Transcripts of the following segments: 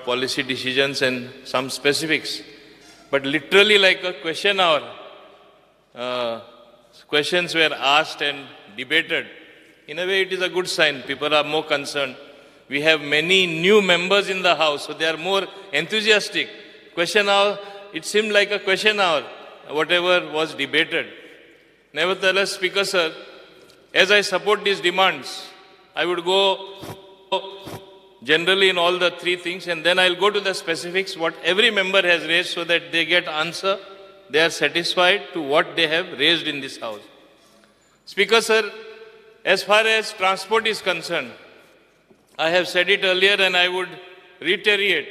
policy decisions and some specifics, but literally like a question hour. Questions were asked and debated. In a way, it is a good sign. People are more concerned. We have many new members in the House, so they are more enthusiastic. Question hour, it seemed like a question hour, whatever was debated. Nevertheless, Speaker Sir, as I support these demands, I would go generally in all the three things, and then I'll go to the specifics, what every member has raised, so that they get answer. They are satisfied to what they have raised in this House. Speaker Sir, as far as transport is concerned, I have said it earlier and I would reiterate.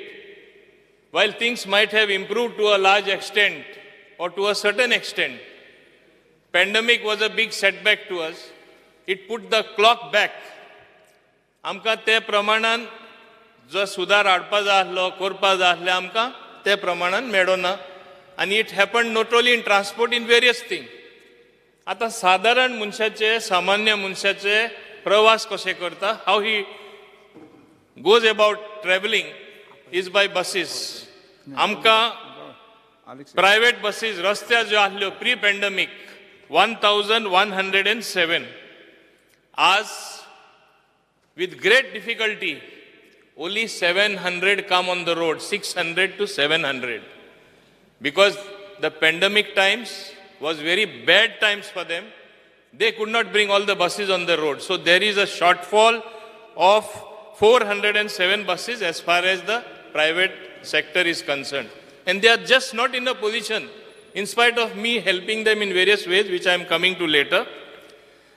While things might have improved to a large extent or to a certain extent, pandemic was a big setback to us. It put the clock back. आमकां ते प्रमाणान जो सुदार हाडपा जाय आसलो, करपा जाय आसलें आमकां ते प्रमाणान मेळ्ळो ना. And it happened not only in transport, in various things. आता साधारण मनशाचे, सामान्य मनशाचे प्रवास कशे करता, how he goes about traveling is by buses. आमकां private buses, रस्त्या ज्यो आसल्यो pre-pandemic, 1,107. As with great difficulty, only 700 come on the road, 600 to 700. Because the pandemic times was very bad times for them. They could not bring all the buses on the road. So there is a shortfall of 407 buses as far as the private sector is concerned. And they are just not in a position, in spite of me helping them in various ways, which I am coming to later.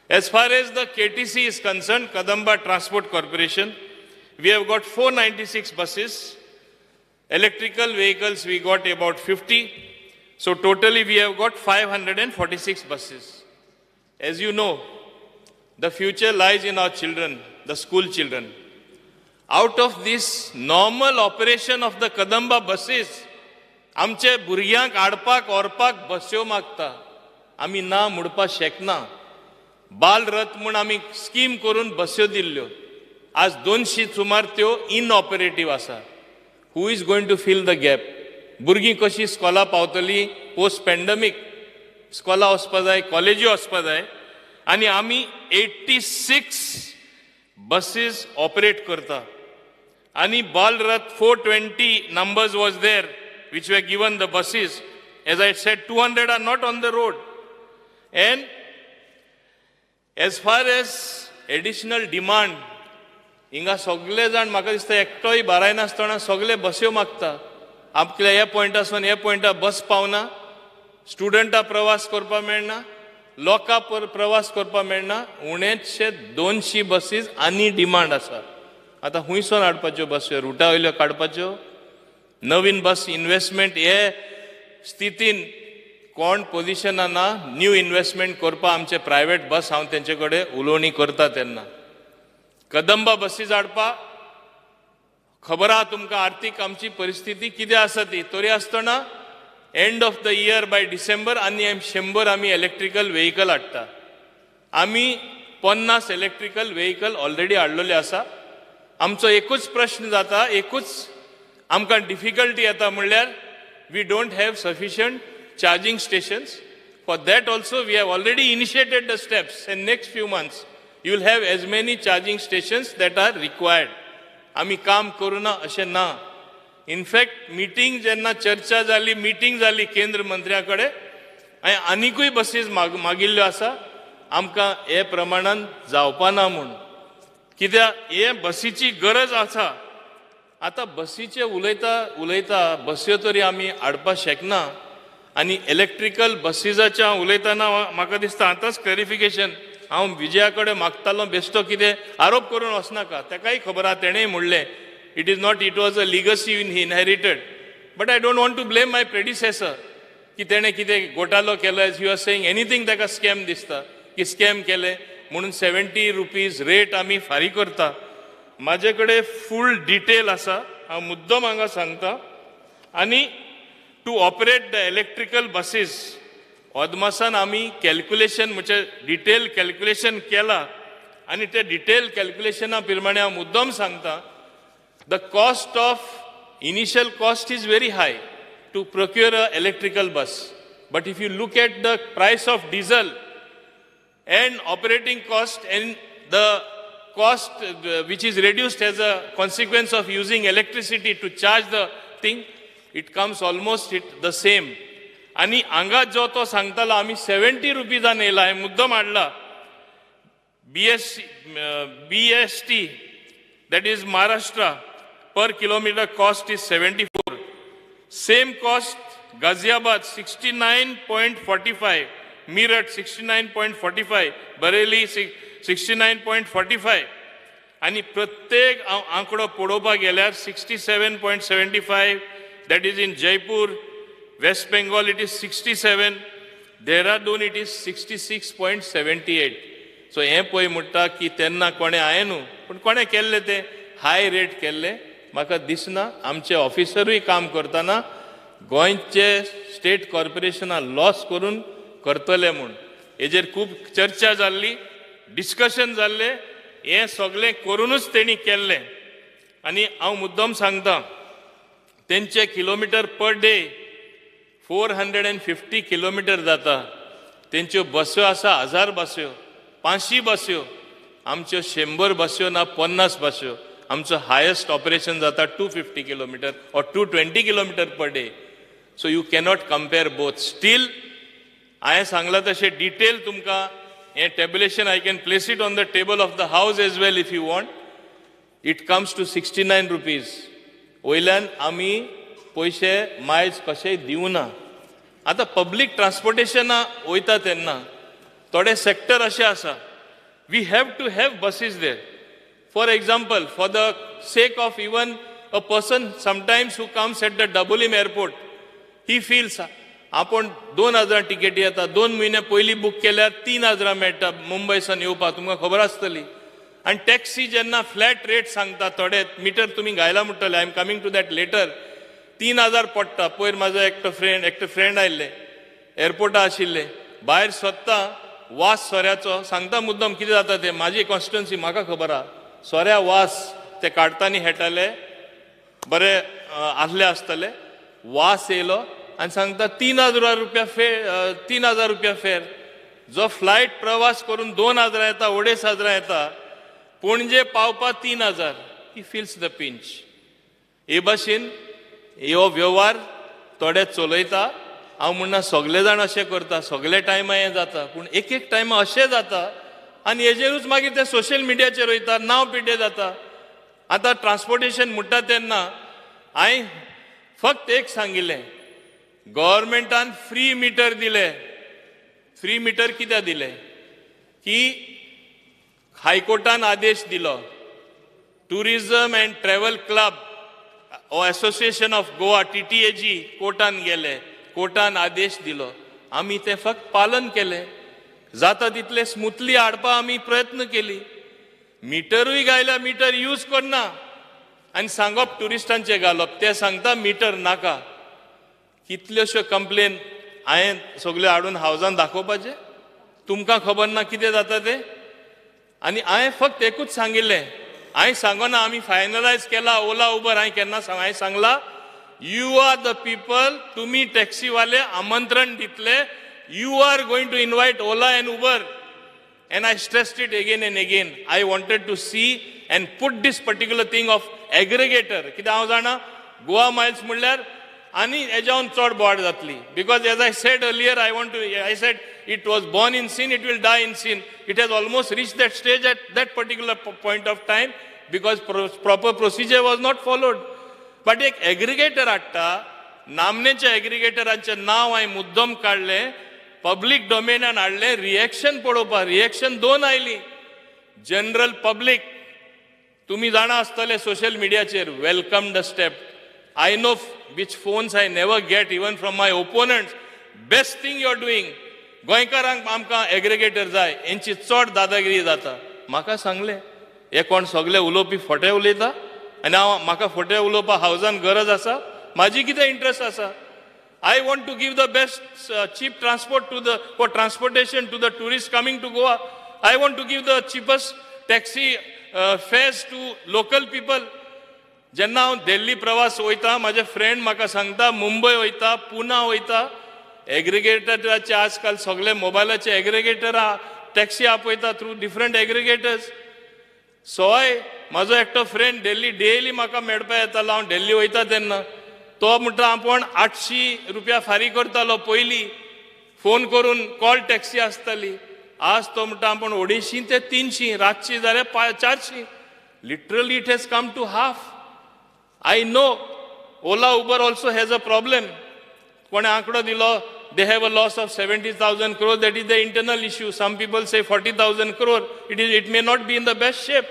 As far as the KTC is concerned, Kadamba Transport Corporation, we have got 496 buses. Electrical vehicles, we got about 50. So totally we have got 546 buses. As you know, the future lies in our children, the school children. Out of this normal operation of the Kadamba buses, आमचे भुरग्यांक हाडपाक व्हरपाक बस्यो मागता. आमी ना म्हणपा शकना. बाल रथ म्हूण आमी स्कीम करून बस्यो दिल्ल्यो. आज 200 सुमार त्यो इनऑपरेटिव्ह आसा. Who is going to fill the gap? भुरगीं कशी स्कॉला पावतली पोस्ट पॅन्डमिक, स्कॉला वचपा जाय, कॉलेजी वचपा जाय, आनी आमी 86 buses ऑपरेट करता. आनी बाल रथ 420 numbers was there, which were given the buses. As I said, 200 are not on the road. And as far as additional demand, हिंगा सगळे जाण म्हाका दिसता एकटोय बाराय नासतना सगळे बस्यो मागता. आपल्या ह्या पॉयंटासून ह्या पॉयंटा बस पावना, स्टुडंटां प्रवास करपा मेळना, लोकां प्रवास करपा मेळना. उणेचशे 200 बसीस आनी डिमांड आसा. आतां हुंयसून हाडपाच्यो बस्यो, रुटा वयल्यो काडपाच्यो, नवीन बस इन्वेस्टमेंट हे स्थितीन कोण पोजिशनान ना न्यू इन्वेस्टमेंट करपा आमचे प्रायवेट बस. हांव तेंचे कडेन उलोवणी करता तेन्ना कदंबा बसीज हाडपा खबर आहा तुमकां आर्थीक आमची परिस्थिती कितें आसा ती. तरी आसतना end of the year by December आनी 100 आमी इलेक्ट्रिकल व्हेकल हाडटा. आमी 50 इलेक्ट्रिकल व्हेकल ऑलरेडी हाडलेले आसा. आमचो एकूच प्रश्न जाता, एकूच आमकां डिफिकल्टी येता म्हणल्यार we don't have sufficient charging stations. For that also we have already initiated the steps. In next few months you will have as many charging stations that are required. आमी काम करूना अशें ना. In fact, meeting जेन्ना चर्चा जाली, meeting जाली केंद्र मंत्र्या कडेन, हांवें आनीकूय बसीस मागिल्ल्यो आसा. आमकां हे प्रमाणान जावपा ना म्हूण. कित्याक हे बसीची गरज आसा. आतां बसीचे उलयता बस्यो तरी आमी हाडपा शकना. आनी इलेक्ट्रिकल बसीजाच्या उलयतना म्हाका दिसता आतांच क्लॅरिफिकेशन हांव विजया कडेन मागतालो. बेश्टो कितें आरोप करून वचनाका. ताकाय खबर आहा, तेणेंय म्हणलें it was a legacy he inherited. But I don't want to blame my predecessor की तेणें कितें घोटालो केलो. As you are saying anything ताका स्कॅम दिसता की स्कॅम केले म्हणून 70 रुपीज रेट आमी फारीक करता. म्हाजे कडेन फूल डिटेल आसा, हांव मुद्दम हांगा सांगता. आनी to operate the electrical buses अदमासान आमी कॅल्क्युलेशन म्हणजे डिटेल कॅल्क्युलेशन केला. आनी ते डिटेल कॅल्क्युलेशना प्रमाणे हांव मुद्दम सांगता, the cost of initial cost is very high to procure an electrical bus. But if you look at the price of diesel and operating cost and the cost which is reduced as a consequence of using electricity to charge the thing, it comes almost the same. आणि हांगा जो तो सांगतालो आमी 70 रुपीजान येयला, हे मुद्दम हाडला. BST, that is Maharashtra, per kilometer cost is 74. Same cost, Ghaziabad 69.45, Meerut 69.45, Bareilly 69.45. आणि प्रत्येक आंकडो पळोवपाक गेल्यार 67.75, that is in Jaipur. West Bengal it is 67, Dehradun it is 66.78. So हे पळय म्हणटा की तेन्ना कोणे हांवें न्हू पूण कोणे केल्ले ते हाय रेट केल्ले. म्हाका दिसना आमचे ऑफिसरूय काम करतना गोंयचे स्टेट कॉर्पोरेशनां लॉस करून करतले म्हूण हेजेर खूब चर्चा जाल्ली, डिस्कशन जाल्ले. हे सगळें करूनच तेणी केल्लें. आनी हांव मुद्दम सांगता, तेंचे किलोमिटर पर डे 450 किलोमिटर जाता. तेंच्यो बस्यो आसा 1000 बस्यो, 500 बस्यो. आमच्यो 100 बस्यो ना 50 बस्यो. आमचो हायेस्ट ऑपरेशन जाता 250 kilometre or 220 kilometre per day. So you cannot compare both. Still हांवें सांगलां तशें डिटेल तुमकां हें tabulation I can place it on the table of the house as well if you want. It comes to 69 rupees. वयल्यान आमी पयशे मायज कशेंय दिवना. आतां पब्लीक ट्रान्सपोर्टेशना वयता तेन्ना थोडे सेक्टर अशे आसा, we have to have buses there. For example, for the sake of even a person sometimes who comes at the Dabolim airport, he feels आपण 2000 टिकेट येता, 2 म्हयने पयलीं बूक केल्यार 3000 मेळटा मुंबयसान येवपाक, तुमकां खबर आसतली. आनी टॅक्सी जेन्ना फ्लॅट रेट सांगता, थोडे मिटर तुमी घायला म्हणटले, I am coming to that later, 3000 पडटा. पयर म्हाजो एकटो फ्रेंड आयिल्ले, एअरपोर्टा आशिल्ले, भायर सोदता वास सोऱ्याचो, सांगता मुद्दम कितें जाता तें, म्हाजी कॉन्स्टिट्युएन्सी म्हाका खबर आहा. सोऱ्या वास ते काडटानी हेटाले, बरे आसले आसतले, वास येयलो आनी सांगता 3000 रुपया फेर. जो फ्लायट प्रवास करून 2000 येता, 2500 येता, पणजे पावपा 3000. He feels the pinch. हे भाशेन ह्यो व्यवहार थोडे चलयता. हांव म्हणना सगळे जाण अशें करता, सगळे टायमा हें जाता, पूण एक टायमा अशें जाता आनी हेजेरूच मागीर ते सोशल मिडियाचेर वयता, नांव पिड्डें जाता. आतां ट्रान्सपोर्टेशन म्हणटा तेन्ना हांवें फक्त एक सांगिल्लें, गव्हर्मेंटान फ्री मिटर दिले. फ्री मिटर कित्याक दिले की हायकोर्टान आदेश दिलो, tourism and travel club association of Goa TTAG कोर्टान गेले, कोर्टान आदेश दिलो, आमी ते फक्त पालन केले. जाता तितले स्मुथली हाडपा आमी प्रयत्न केली. मिटरूय घायला, मिटर यूज करना आनी सांगप टुरिस्टांचे घालप. ते सांगता मिटर नाका. कितल्योश्यो कंप्लेन हांवें सगल्यो हाडून हावजान दाखोवपाचे, तुमकां खबर ना कितें जाता ते. आनी हांवें फक्त एकूच सांगिल्लें, हांवें सांगना आमी फायनलायज केला ओला उबर, हांवें केन्ना हांवें सांगला, यू आर द पीपल, तुमी टॅक्सीवाले आमंत्रण दितले, you are going to invite Ola and Uber. And I stressed it again and again. I wanted to see and put this particular thing of aggregator. कित्याक हांव जाणा गोवा मायल्स म्हणल्यार आनी हेज्यावन चड बोवाड जातली. Because as I said earlier, I said it was born in sin, it will die in sin. It has almost reached that stage at that particular point of time because proper procedure was not followed. But एक aggregator हाडटा, नामनेच्या एग्रिगेटरांचें नांव हांवें मुद्दम काडलें, public डोमेनान हाडलें, reaction पळोवपा. Reaction 2 oily. General public, तुमी जाणा आसतले सोशल मिडियाचेर, welcome the step. I know which phones I never get even from my opponents. Best thing you are doing. गोंयकारांक आमकां एग्रिगेटर जाय, हेंची चड दादागिरी जाता. म्हाका सांगलें, हे कोण सगळे उलोवपी फोटे उलयता आनी म्हाका फोटे उलोवपा हावजान गरज आसा? म्हाजी कितें इंट्रस्ट आसा? I want to give the best cheap transport for transportation to the tourists coming to Goa. I want to give the cheapest taxi fares to local people. जेन्ना हांव दिल्ली प्रवास वयता म्हाजे फ्रेंड म्हाका सांगता मुंबय वयता पुना वयता एग्रिगेटराचे आजकाल सगळे मोबायलाचे एग्रिगेटर टॅक्सी आपयता थ्रू डिफरंट एग्रिगेटर्स. सोय म्हाजो एकटो फ्रेंड दिल्ली डेली म्हाका मेळपा येतालो. हांव दिल्ली वयता तेन्ना तो म्हणटा आपण 800 रुपया फारीक करतालो पयलीं फोन करून कॉल टॅक्सी आसताली. आज तो म्हणटा आपण 250 ते 300 रातची जाल्यार 400. Literally it has come to half. I know Ola Uber also has a problem. कोणे आंकडो दिलो, they have a loss of 70,000 crore. That is the internal issue. Some people say 40,000 crore. It may not be in the best shape.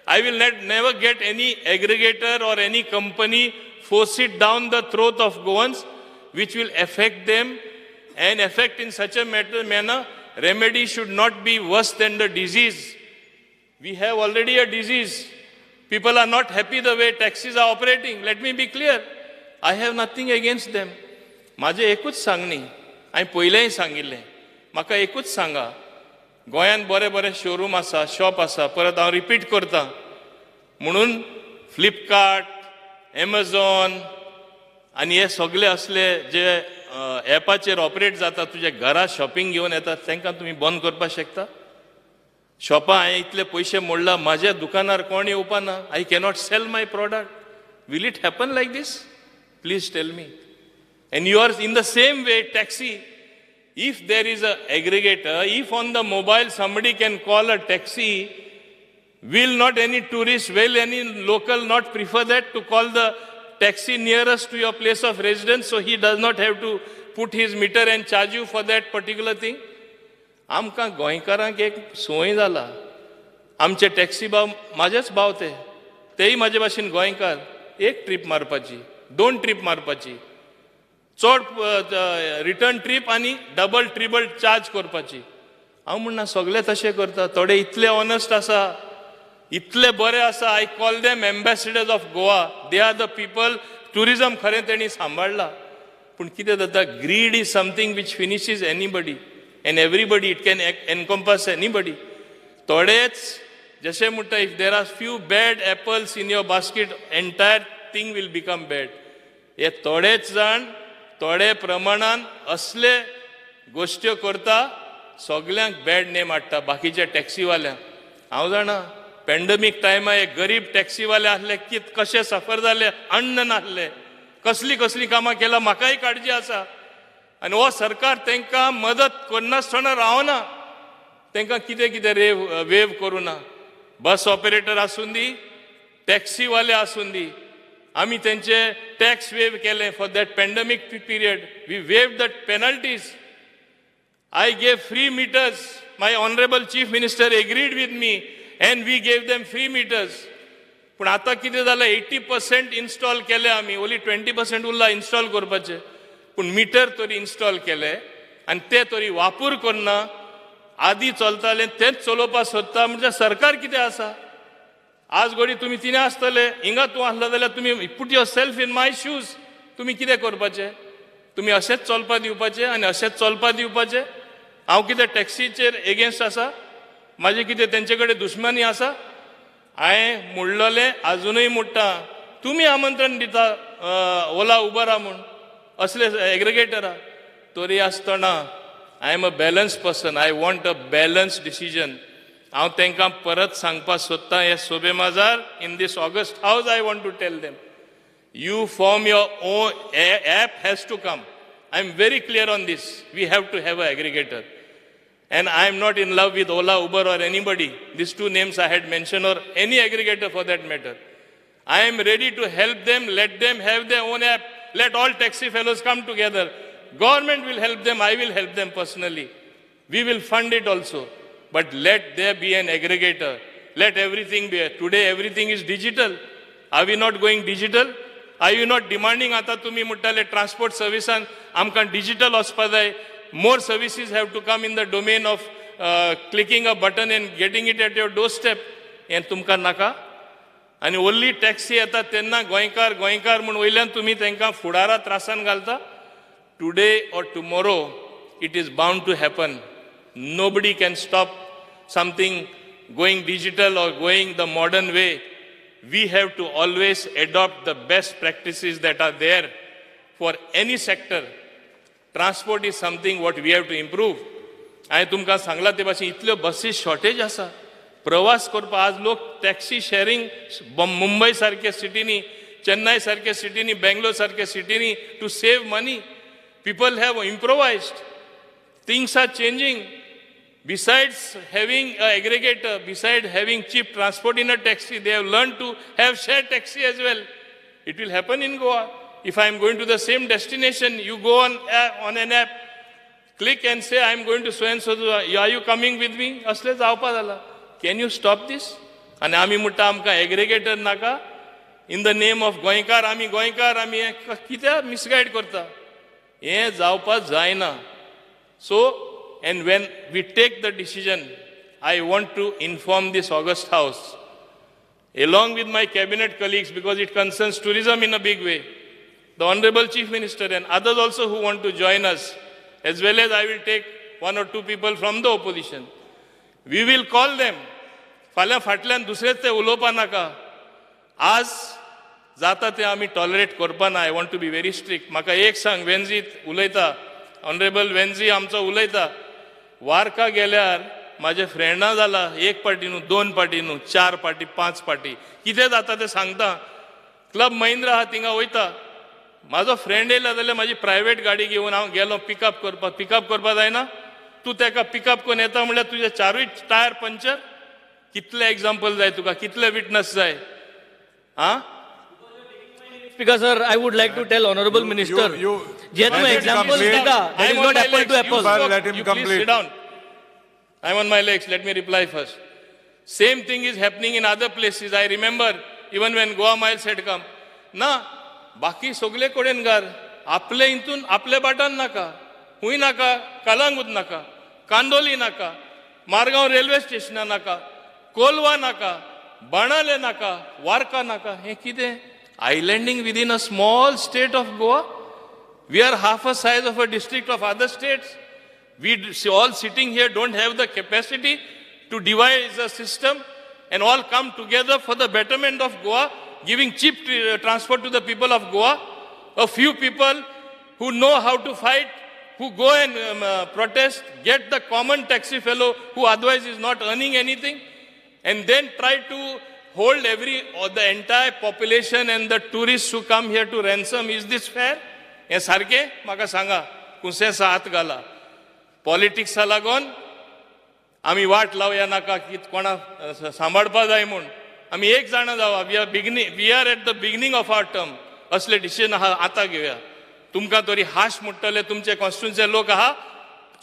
I will never get any aggregator or any company force it down the throat of Goans, which will affect them and affect in such a manner. Remedy should not be worse than the disease. We have already a disease. People are not happy the way taxis are operating. Let me be clear. I have nothing against them. माझे एकूच सांगणी हांवें पयलेंय सांगिल्लें. म्हाका एकूच सांगा, गोंयांत बरे बरे showroom आसा, शॉप आसा. परत हांव रिपीट करता म्हणून फ्लिपकार्ट, एमेझॉन आनी हे सगळे असले जे ॲपाचेर ऑपरेट जाता, तुजे घरा शॉपिंग घेवन येतात, तांकां तुमी बंद करपाक शकता? शॉपां हांवें इतले पयशे मोडला, म्हाज्या दुकानार कोण येवपा ना. I cannot sell my product. Will it happen like this? Please tell me. And you are in the same way taxi. If there is an aggregator, if on the mobile somebody can call a taxi, will not any tourist, will any local not prefer that to call the taxi nearest to your place of residence so he does not have to put his meter and charge you for that particular thing? आमकां गोंयकारांक एक सोय जाला. आमचे taxi भाव म्हाजेच भाव तेय म्हाजे भाशेन गोंयकार. एक ट्रीप मारपाची, 2 ट्रीप मारपाची, चड रिटर्न ट्रीप आनी डबल ट्रिबल चार्ज करपाची. हांव म्हणना सगळे तशें करता. थोडे इतले ऑनस्ट आसा, इतले बरे आसा. I call them ambassadors of Goa. They are the people tourism खरें तेणी सांबाळला. पूण कितें जाता, greed is something which finishes anybody and everybody. It can encompass anybody. थोडेच जशें म्हणटा, if there are few bad apples in your basket, entire thing will become bad. हे थोडेच जाण थोडे प्रमाणान असले गोश्ट्यो करता, सगल्यांक बॅड नेम हाडटा, बाकीच्या टॅक्सीवाल्यांक. हांव जाणा पॅन्डेमीक टायमार एक गरीब टॅक्सीवाले आसले, कशे सफर जाले, अन्न नासले, कसली कसली कामां केला, म्हाकाय काळजी आसा. आनी हो सरकार तांकां मदत करनासतना रावना. तांकां कितें कितें वेव करूं ना. बस ऑपरेटर आसूं दी, टॅक्सीवाले आसूं दी, आमी तेंचे टॅक्स वेव केले for that pandemic period. We waive that penalties. I gave free meters. My honourable chief minister agreed with me and we gave them free meters. पूण आतां कितें जालें, 80% इन्स्टॉल केले आमी, ओन्ली 20% उरला इन्स्टॉल करपाचे. पूण मिटर तरी इन्स्टॉल केले आनी ते तरी वापर करना. आदी चलताले तेच चलोवपाक सोदता. म्हणजे सरकार कितें आसा? आज घडी तुमी तिने आसतले, हिंगा तूं आसलो जाल्यार तुमी put yourself in my shoes. तुमी कितें करपाचें? तुमी अशेंच चलपा दिवपाचें आनी अशेंच चलपा दिवपाचें. हांव कितें टॅक्सीचेर एगेन्स्ट आसा? म्हाजी कितें तेंचे कडेन दुश्मनी आसा? हांवें म्हणलोलें, आजुनूय म्हणटा, तुमी आमंत्रण दिता ओला उबरा म्हूण असले एग्रिगेटरा. तरी आसतना I am a balance person. I want a balance decision. हांव तांकां परत सांगपाक सोदतां, हे सोबे माजार in this August house I want to tell them, you form your own app has to come. I am very clear on this. We have to have a aggregator. And I am not in love with Ola, Uber or anybody. These 2 names I had mentioned, or any aggregator for that matter. I am ready to help them. Let them have their own app. Let all taxi fellows come together. Government will help them. I will help them personally. We will fund it also. But let there be an aggregator. Let everything be. Today everything is digital. Are we not going digital? Are you not demanding आता तुम्ही म्हणटाले transport सर्विसान आमकां digital वचपा जाय? More services have to come in the domain of clicking a button and getting it at your doorstep. हें तुमकां नाका. आनी ओन्ली टॅक्सी येता तेन्ना गोंयकार गोंयकार म्हूण वयल्यान तुमी तांकां फुडारा त्रासान घालता. Today or tomorrow it is bound to happen. Nobody can stop something going digital or going the modern way. we have to always adopt the best practices that are there for any sector. Transport is something what we have to improve. हांवें तुमकां सांगलां ते भाशेन इतल्यो buses shortage आसा. प्रवास करपा आज लोक टॅक्सी शेअरिंग मुंबय सारके सिटीनी, चेन्नई सारके सिटीनी, बेंगलोर सारके सिटीनी to save money. People have improvised. Things are changing. Besides having an aggregator, besides having cheap transport in a taxi, they have learned to have shared taxi as well. It will happen in Goa. If I am going to the same destination, you go on an app, click and say, I am going to so and so. Are you coming with me? Asle जावपा जाला. Can you stop this? And आमी मुट्टा आमकां aggregator नाका. In the name of गोंयकार आमी कित्याक misguide करता. हें जावपा जायना. So, and when we take the decision, I want to inform this August House, along with my cabinet colleagues, because it concerns tourism in a big way, the Honorable Chief Minister and others also who want to join us, as well as I will take one or two people from the opposition. We will call them. फाल्यां फाटल्यान दुसरेच ते उलोवपा नाका. आज जाता ते आमी tolerate करपा ना. I want to be very strict. म्हाका एक सांग, वेंजी उलयता, ऑनरेबल वेंजी आमचो उलयता. वारका गेल्यार माझे फ्रेंडां जाला एक पार्टी न्हू, दोन पार्टी न्हू, चार पार्टी, पांच पार्टी. कितें जाता तें सांगता. क्लब महिंद्रा आहा थिंगा वयता. म्हाजो फ्रेंड येयला जाल्यार म्हाजी प्रायवेट गाडी घेवन हांव गेलो पिकअप करपा जायना. तूं तेका पिकअप करून येता म्हणल्यार तुजे चारूय टायर पंक्चर. कितले एग्जाम्पल जाय तुका, कितले विटनस जाय. Speaker sir, I would like to tell Honorable Minister, जे तुम्ही examples दिला, that is not apple to apple. Let him complete. Please sit down. I am on my legs. Let me reply first. Same thing is happening in other places. I remember even when Goa Miles had come. ना बाकी सगळे कडेन गार. आपले इंतून आपले बाटान नाका. हुंय नाका, कलंगूट नाका, कांदोली नाका, मारगांव रेल्वे स्टेशना नाका, कोलवा नाका, बाणाले नाका, वारका नाका. हे कितें? Islanding within a small state of Goa. We are half a size of a district of other states. We all sitting here don't have the capacity to devise a system and all come together for the betterment of Goa, giving cheap transport to the people of Goa. A few people who know how to fight, who go and protest, get the common taxi fellow who otherwise is not earning anything, and then try to hold the entire population and the tourists who come here to ransom. Is this fair? हे सारखे म्हाका सांगा. कुसेसा हात घाला. पॉलिटिक्सा लागून आमी वाट लावया नाका की कोणा सांबाळपा जाय म्हूण. आमी एक जाणा जावा. We are at the beginning of our term. असले डिसिजन आतां घेवया. तुमकां तरी हाश म्हणटले, तुमचे कॉन्स्टिट्युन्सी लोक आहा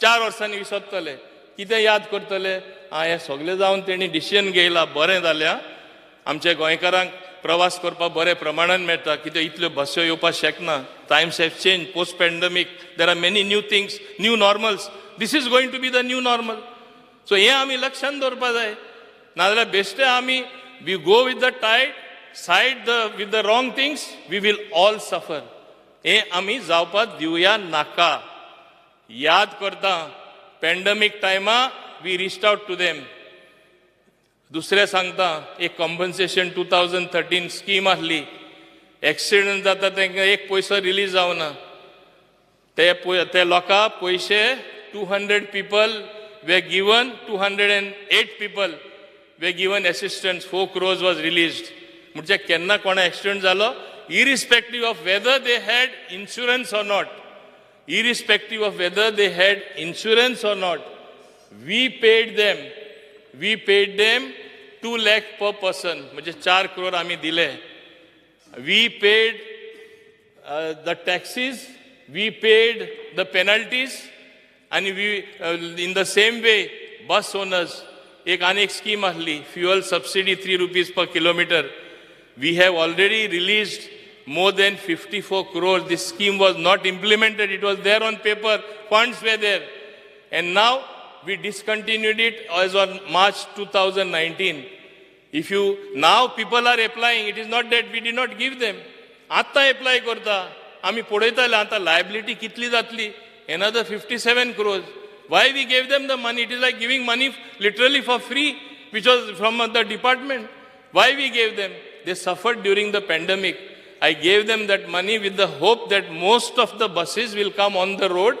4 वर्सांनी विसरतले. कितें याद करतले? हे सगळे जावन तेणी डिसिजन घेयला, बरें जाल्या. आमच्या गोंयकारांक प्रवास करपाक बरे प्रमाणान मेळटा. कितें इतल्यो बस्यो येवपाक शकना. Times have change. Post pandemic there are many new things, new normals. This is going to be the new normal. सो हे आमी लक्षांत दवरपा जाय. नाजाल्यार बेश्टे आमी we go with the tide, side with the wrong things, we will all suffer. हे आमी जावपाक दिवया नाका. याद करता, पॅन्डमिक टायमा we reached out to them. दुसरें सांगता, एक कॉम्पन्सेशन 2013 स्कीम आसली. एक्सिडेंट जाता तांकां एक पयसो रिलीज जावना. ते लोकांक पयशे 200 people were given, 208 people were given assistance. 4 crores was released. म्हणजे केन्ना कोणा एक्सिडेंट जालो, irrespective of whether they had insurance or not, irrespective of whether they had insurance or not, we paid them 2 lakh per person. म्हणजे 4 crore आम्ही दिले. We paid the taxes, we paid the penalties, and we in the same way bus owners, एक अनेक scheme आसली, fuel subsidy 3 rupees per kilometer. We have already released more than 54 crores. This scheme was not implemented. It was there on paper. Funds were there. And now we discontinued it as on March 2019. Now people are applying. It is not that we did not give them. Atta apply korta. Ami podaytale anta liability kitli zatli. Another 57 crores. Why we gave them the money? It is like giving money literally for free, which was from the department. Why we gave them? They suffered during the pandemic. I gave them that money with the hope that most of the buses will come on the road.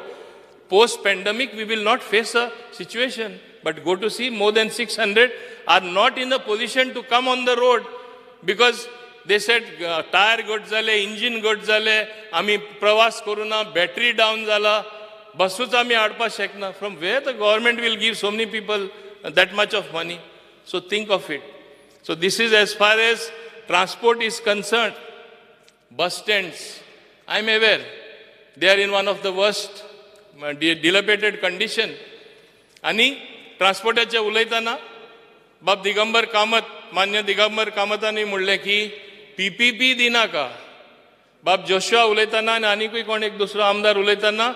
Post-pandemic, we will not face a situation. But go to see, more than 600 are not in a position to come on the road because they said tire good zale, engine good zale, ami pravas koruna, battery down zala, buses ami adpa shekna. From where the government will give so many people that much of money? So think of it. So this is as far as transport is concerned. Bus stands, I am aware, they are in one of the worst dilapidated condition. आणि ट्रान्सपोर्टाचे उलयतना बाब दिगंबर कामत मान्य दिगंबर कामतांनी म्हणलें की PPP दिनाका बाब Joshua उलयतना आनी आनीकूय कोण एक दुसरो आमदार उलयतना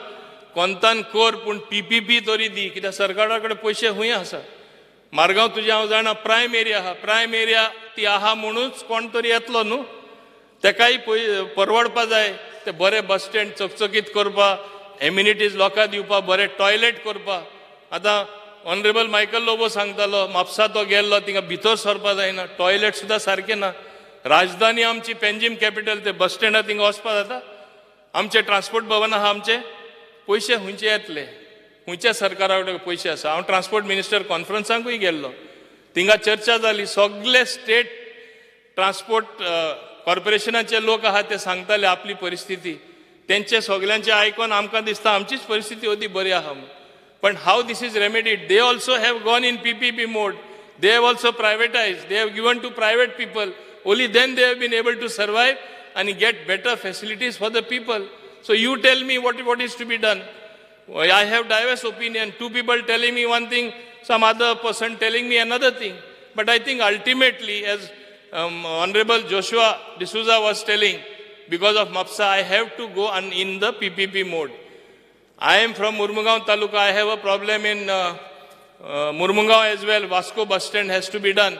कोंतान कोर पूण PPP तरी दी कित्याक सरकारा कडेन पयशे खूंय आसा मारगांव तुजें हांव जाणा प्रायम एरिया आहा प्रायम एरिया ती आहा म्हणूच कोण तरी येतलो न्हू तेकाय परवडपा जाय ते बरे बस स्टँड चकचकीत करपा एम्युनिटीज लोकांक दिवपा बरे टॉयलेट करपा आतां ऑनरेबल मायकल लोबो सांगतालो म्हापसा तो गेल्लो थिंगा भितर सरपा जायना टॉयलेट सुद्दां सारकें ना राजधानी आमची पेंजीम कॅपिटल ते बस स्टँडार थिंगा वचपा जाता आमचे ट्रान्सपोर्ट भवन आहा आमचे पयशे खुंयचे येतले खुंयच्या सरकारा कडेन पयशे आसा हांव ट्रान्सपोर्ट मिनिस्टर कॉन्फरन्साकूय गेल्लो थिंगा चर्चा जाली सगळे स्टेट ट्रान्सपोर्ट कॉर्पोरेशनाचे लोक आहात ते सांगताले आपली परिस्थिती तेंचे सगळ्यांचे आयकून आमकां दिसता आमचीच परिस्थिती अदी बरी आहा पण how this is remedied they also have gone in PPP mode they have also privatise they have given to private people only then they have been able to survive and get better facilities for the people. So you tell me what is to be done. I have diverse opinion. Two people telling me one thing, some other person telling me another thing. But I think ultimately, as Honorable Joshua D'Souza was telling, because of MAPSA, I have to go in the PPP mode. I am from Murmugaon Taluka. I have a problem in Murmugaon as well. Vasco bus stand has to be done.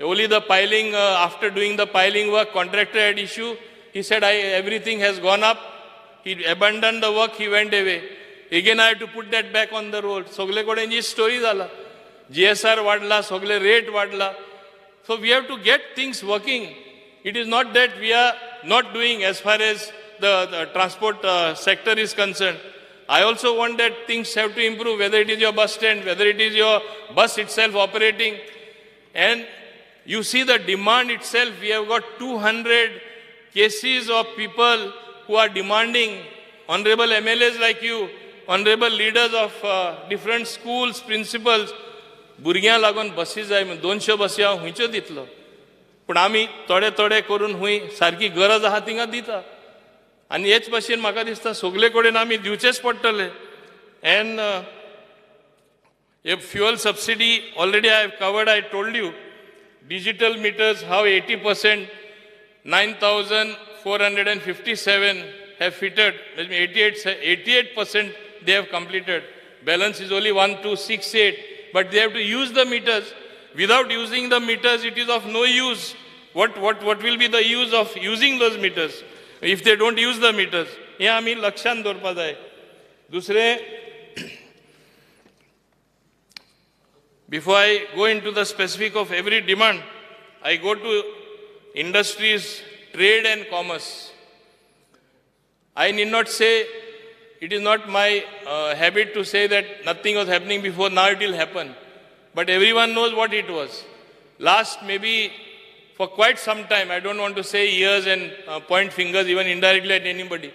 Only the piling, after doing the piling work, contractor had issue. He said, everything has gone up. He abandoned the work, he went away. Again, I have to put that back on the road. Sogle kodenji story zala. GSR wadla, sogle rate wadla. So we have to get things working. It is not that we are not doing as far as the transport sector is concerned. I also want that things have to improve, whether it is your bus stand, whether it is your bus itself operating. And you see the demand itself. We have got 200 cases of people who are demanding, honorable MLAs like you, honorable leaders of different schools, principals, भुरग्यां लागून बसी जाय 200 बसी हांव हुंयच्यो दितलो पूण आमी थोडे थोडे करून हुंय सारकी गरज आहा थिंगा दिता आनी हेच भाशेन म्हाका दिसता सगळे कडेन आमी दिवचेच पडटले and fuel subsidy already I have covered. I told you digital meters how 80%, 9,457 have fitted. That means 88% they have completed. Balance is only 1,268. But they have to use the meters. Without using the meters, it is of no use. What will be the use of using those meters if they don't use the meters? हे आमी लक्षांत दवरपा जाय. दुसरे, before I go into the specific of every demand, I go to industries, trade and commerce. I need not say, it is not my habit to say that nothing was happening before, now it will happen. But everyone knows what it was. Last maybe for quite some time, I don't want to say years and point fingers even indirectly at anybody.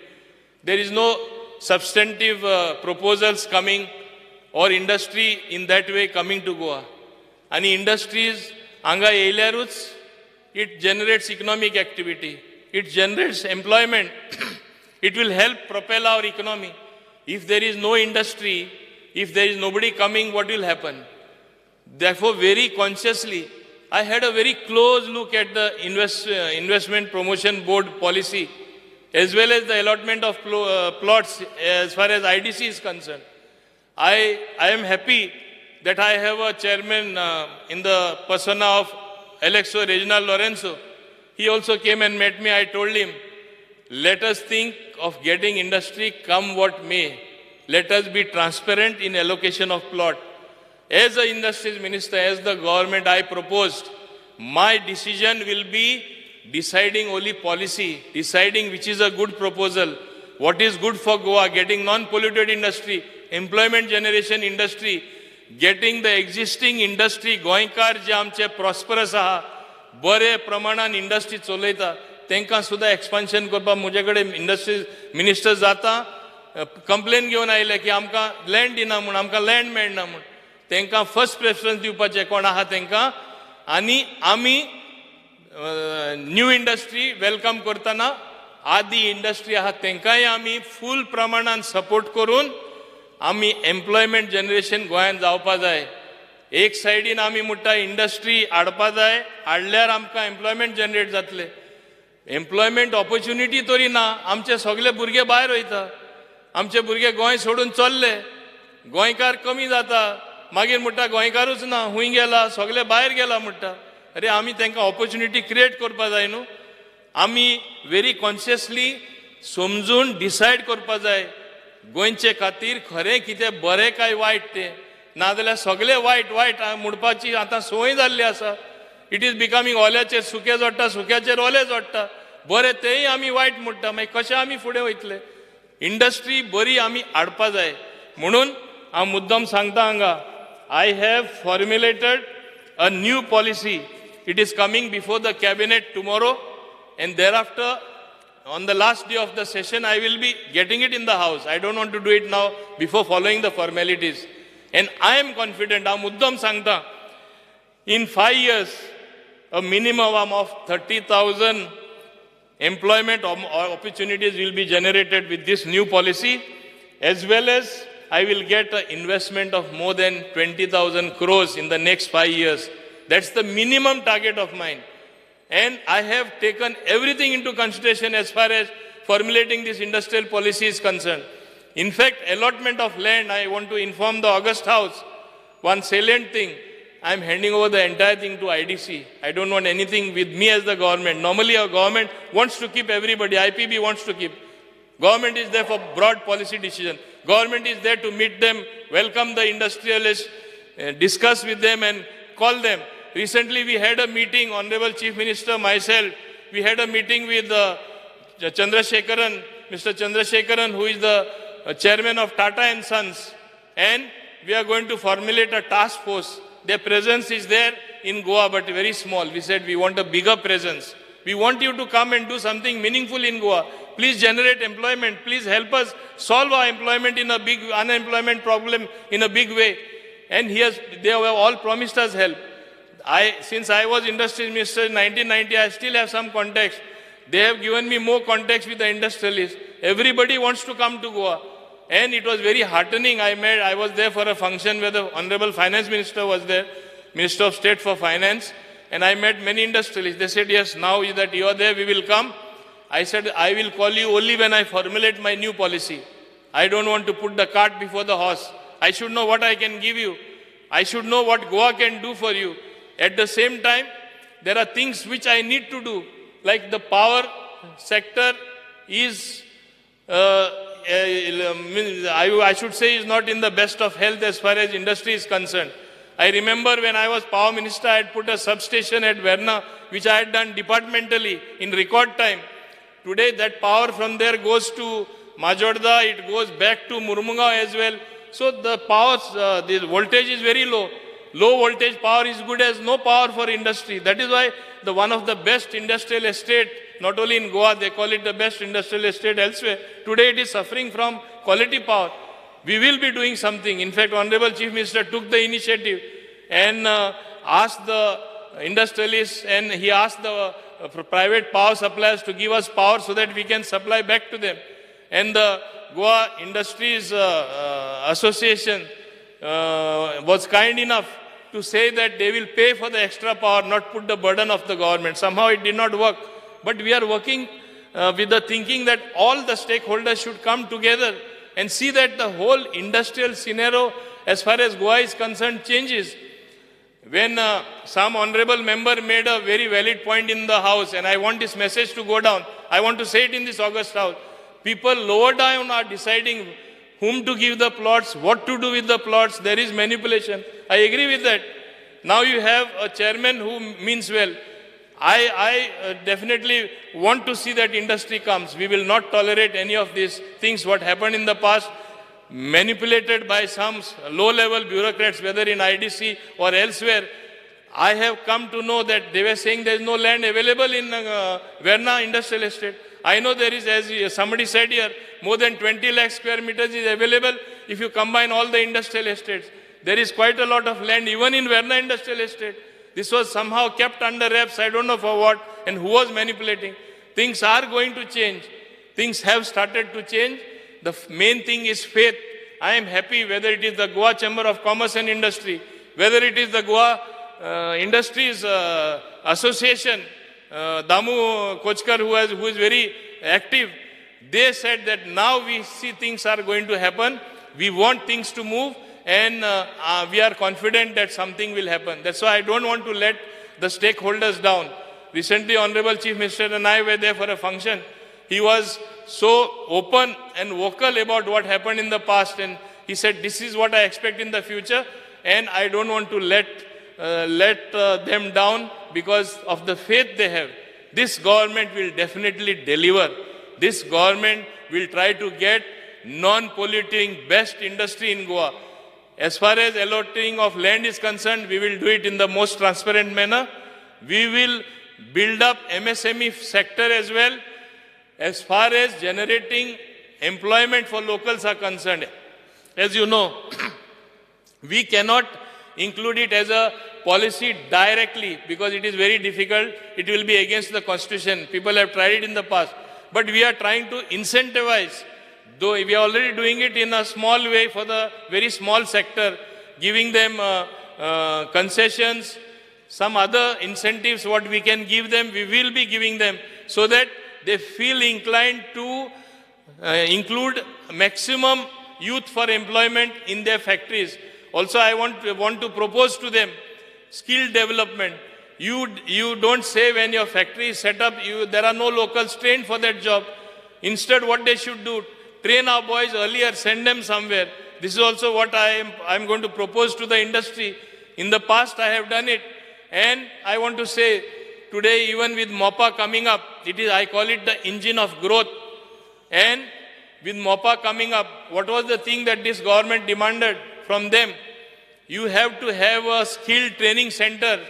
There is no substantive proposals coming or industry in that way coming to Goa. And industries, anga yeilaruch, it generates economic activity. It generates employment. It will help propel our economy. If there is no industry, if there is nobody coming, what will happen? Therefore, very consciously, I had a very close look at the investment promotion board policy, as well as the allotment of plots as far as IDC is concerned. I am happy that I have a chairman in the persona of Alexo Reginald Lorenzo. He also came and met me. I told him, let us think of getting industry come what may. Let us be transparent in allocation of plot. As the industries minister, as the government, I proposed my decision will be deciding only policy, deciding which is a good proposal, what is good for Goa, getting non-polluted industry, employment generation industry, getting the existing industry, गोंयकार जे आमचे prosperous आहा, बरे प्रमाणान industry चलयता, तांकां सुद्धा expansion करपाक मुजे कडेन इंडस्ट्री मिनिस्टर जाता, कंप्लेन घेवन आयले की आमकां लँड दिना म्हूण, आमकां लँड मेळना म्हूण, तांकां फर्स्ट प्रेफरन्स दिवपाचें कोण आहा तांकां, आनी आमी न्यू इंडस्ट्री वेलकम करतना आदी इंडस्ट्री आहा तांकांय आमी फूल प्रमाणान सपोर्ट करून आमी एम्प्लॉयमेंट जनरेशन गोंयांत जावपा जाय. एक सायडीन आमी म्हणटा इंडस्ट्री हाडपा जाय, हाडल्यार आमकां एम्प्लॉयमेंट जनरेट जातले. एम्प्लॉयमेंट ऑपॉर्च्युनिटी तरी ना, आमचे सगळे भुरगे भायर वयता, आमचे भुरगे गोंय सोडून चल्ले, गोंयकार कमी जाता, मागीर म्हणटा गोंयकारूच ना, हूंय गेला, सगळे भायर गेला म्हणटा. अरे आमी तांकां ऑपॉर्च्युनिटी क्रिएट करपा जाय न्हू. आमी व्हेरी कॉन्शियसली समजून डिसायड करपा जाय गोंयचे खातीर खरें कितें बरें काय वायट तें, नाजाल्यार सगळे वायट वायट म्हणपाची आतां संवय जाल्ली आसा. इट इज बिकमींग ओल्याचेर सुकें जोडटा, सुक्याचेर ओलें जोडटा, बरें तेंय आमी वायट म्हणटा, मागीर कशें आमी फुडें वयतले. इंडस्ट्री बरी आमी हाडपा जाय म्हणून हांव मुद्दम सांगता हांगा, I have formulated a new policy. It is coming before the cabinet tomorrow, and thereafter on the last day of the session I will be getting it in the house. I don't want to do it now before following the formalities. And I am confident, I'm muddam sangta, in 5 years a minimum of 30,000 employment opportunities will be generated with this new policy, as well as I will get an investment of more than 20,000 crores in the next 5 years. That's the minimum target of mine. And I have taken everything into consideration as far as formulating this industrial policy is concerned. In fact, allotment of land, I want to inform the August House, one salient thing, I'm handing over the entire thing to IDC. I don't want anything with me as the government. Normally a government wants to keep everybody, IPB wants to keep. Government is there for broad policy decision. Government is there to meet them, welcome the industrialists, discuss with them and call them. Recently we had a meeting, Honorable Chief Minister, myself, we had a meeting with Chandrasekaran, Mr. Chandrasekaran, who is the chairman of Tata and Sons, and we are going to formulate a task force. Their presence is there in Goa, but very small. We said we want a bigger presence. We want you to come and do something meaningful in Goa. Please generate employment. Please help us solve our employment in a big unemployment problem in a big way. And they have all promised us help. Since I was Industry Minister in 1990, I still have some contacts. They have given me more contacts with the industrialists. Everybody wants to come to Goa. And it was very heartening. I was there for a function where the Honorable Finance Minister was there, Minister of State for Finance, and I met many industrialists. They said, yes, now that you are there, we will come. I said, I will call you only when I formulate my new policy. I don't want to put the cart before the horse. I should know what I can give you. I should know what Goa can do for you. At the same time, there are things which I need to do, like the power sector is, I should say, is not in the best of health as far as industry is concerned. I remember when I was power minister, I had put a substation at Verna, which I had done departmentally in record time. Today, that power from there goes to Majorda, it goes back to Murmungaon as well. So the power, the voltage is very low. Low voltage power is good as no power for industry. That is why one of the best industrial estate, not only in Goa, they call it the best industrial estate elsewhere. Today it is suffering from quality power. We will be doing something. In fact, Honorable Chief Minister took the initiative and asked the industrialists and he asked the private power suppliers to give us power so that we can supply back to them. And the Goa Industries Association was kind enough to say that they will pay for the extra power, not put the burden of the government. Somehow it did not work. But we are working with the thinking that all the stakeholders should come together and see that the whole industrial scenario as far as Goa is concerned changes. When some honorable member made a very valid point in the house, and I want this message to go down, I want to say it in this August House. People lower down are deciding whom to give the plots, what to do with the plots. There is manipulation. I agree with that. Now you have a chairman who means well. I definitely want to see that industry comes. We will not tolerate any of these things, what happened in the past, manipulated by some low-level bureaucrats, whether in IDC or elsewhere. I have come to know that they were saying there is no land available in Verna Industrial Estate. I know there is, as somebody said here, more than 20 lakh square meters is available if you combine all the industrial estates. There is quite a lot of land even in Verna Industrial Estate. This was somehow kept under wraps, I don't know for what, and who was manipulating. Things are going to change. Things have started to change. The main thing is faith. I am happy whether it is the Goa Chamber of Commerce and Industry, whether it is the Goa Industries Association, Damu Kochkar, who is very active. They said that now we see things are going to happen. We want things to move. And we are confident that something will happen. That's why I don't want to let the stakeholders down. Recently, Honorable Chief Minister and I were there for a function. He was so open and vocal about what happened in the past. And he said, this is what I expect in the future. And I don't want to let them down because of the faith they have. This government will definitely deliver. This government will try to get non-polluting best industry in Goa. As far as allotting of land is concerned, we will do it in the most transparent manner. We will build up MSME sector as well. As far as generating employment for locals are concerned, as you know, we cannot include it as a policy directly because it is very difficult. It will be against the constitution. People have tried it in the past. But we are trying to incentivize. Though we are already doing it in a small way for the very small sector, giving them concessions, some other incentives, what we can give them, we will be giving them so that they feel inclined to include maximum youth for employment in their factories. Also, I want to propose to them skill development. You don't say when your factory is set up, there are no locals trained for that job. Instead, what they should do, train our boys earlier, send them somewhere. This is also what I'm going to propose to the industry. In the past, I have done it. And I want to say, today, even with MOPA coming up, I call it the engine of growth. And with MOPA coming up, what was the thing that this government demanded from them? You have to have a skill training center.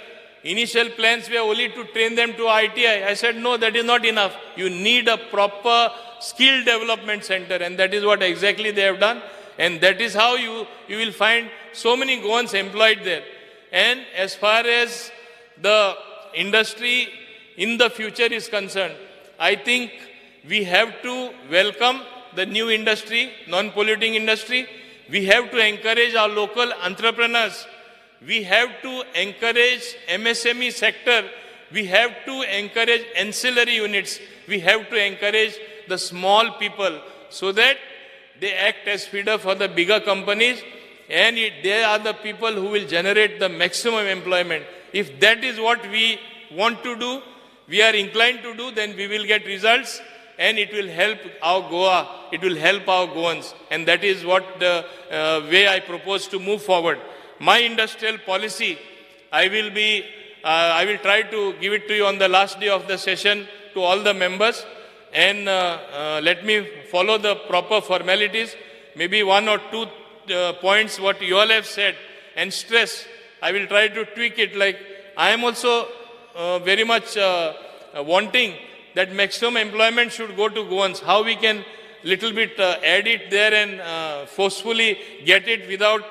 Initial plans were only to train them to ITI. I said, no, that is not enough. You need a proper skill development center, and that is what exactly they have done. And that is how you will find so many Goans employed there. And as far as the industry in the future is concerned, I think we have to welcome the new industry, non-polluting industry. We have to encourage our local entrepreneurs. We have to encourage MSME sector. We have to encourage ancillary units. We have to encourage the small people so that they act as feeder for the bigger companies, and they are the people who will generate the maximum employment. If that is what we want to do, we are inclined to do, then we will get results and it will help our Goa, it will help our Goans, and that is what the way I propose to move forward. My industrial policy, I will try to give it to you on the last day of the session to all the members. And let me follow the proper formalities. Maybe one or two points what you all have said and stress. I will try to tweak it. Like I am also very much wanting that maximum employment should go to Goans. How we can little bit add it there and forcefully get it without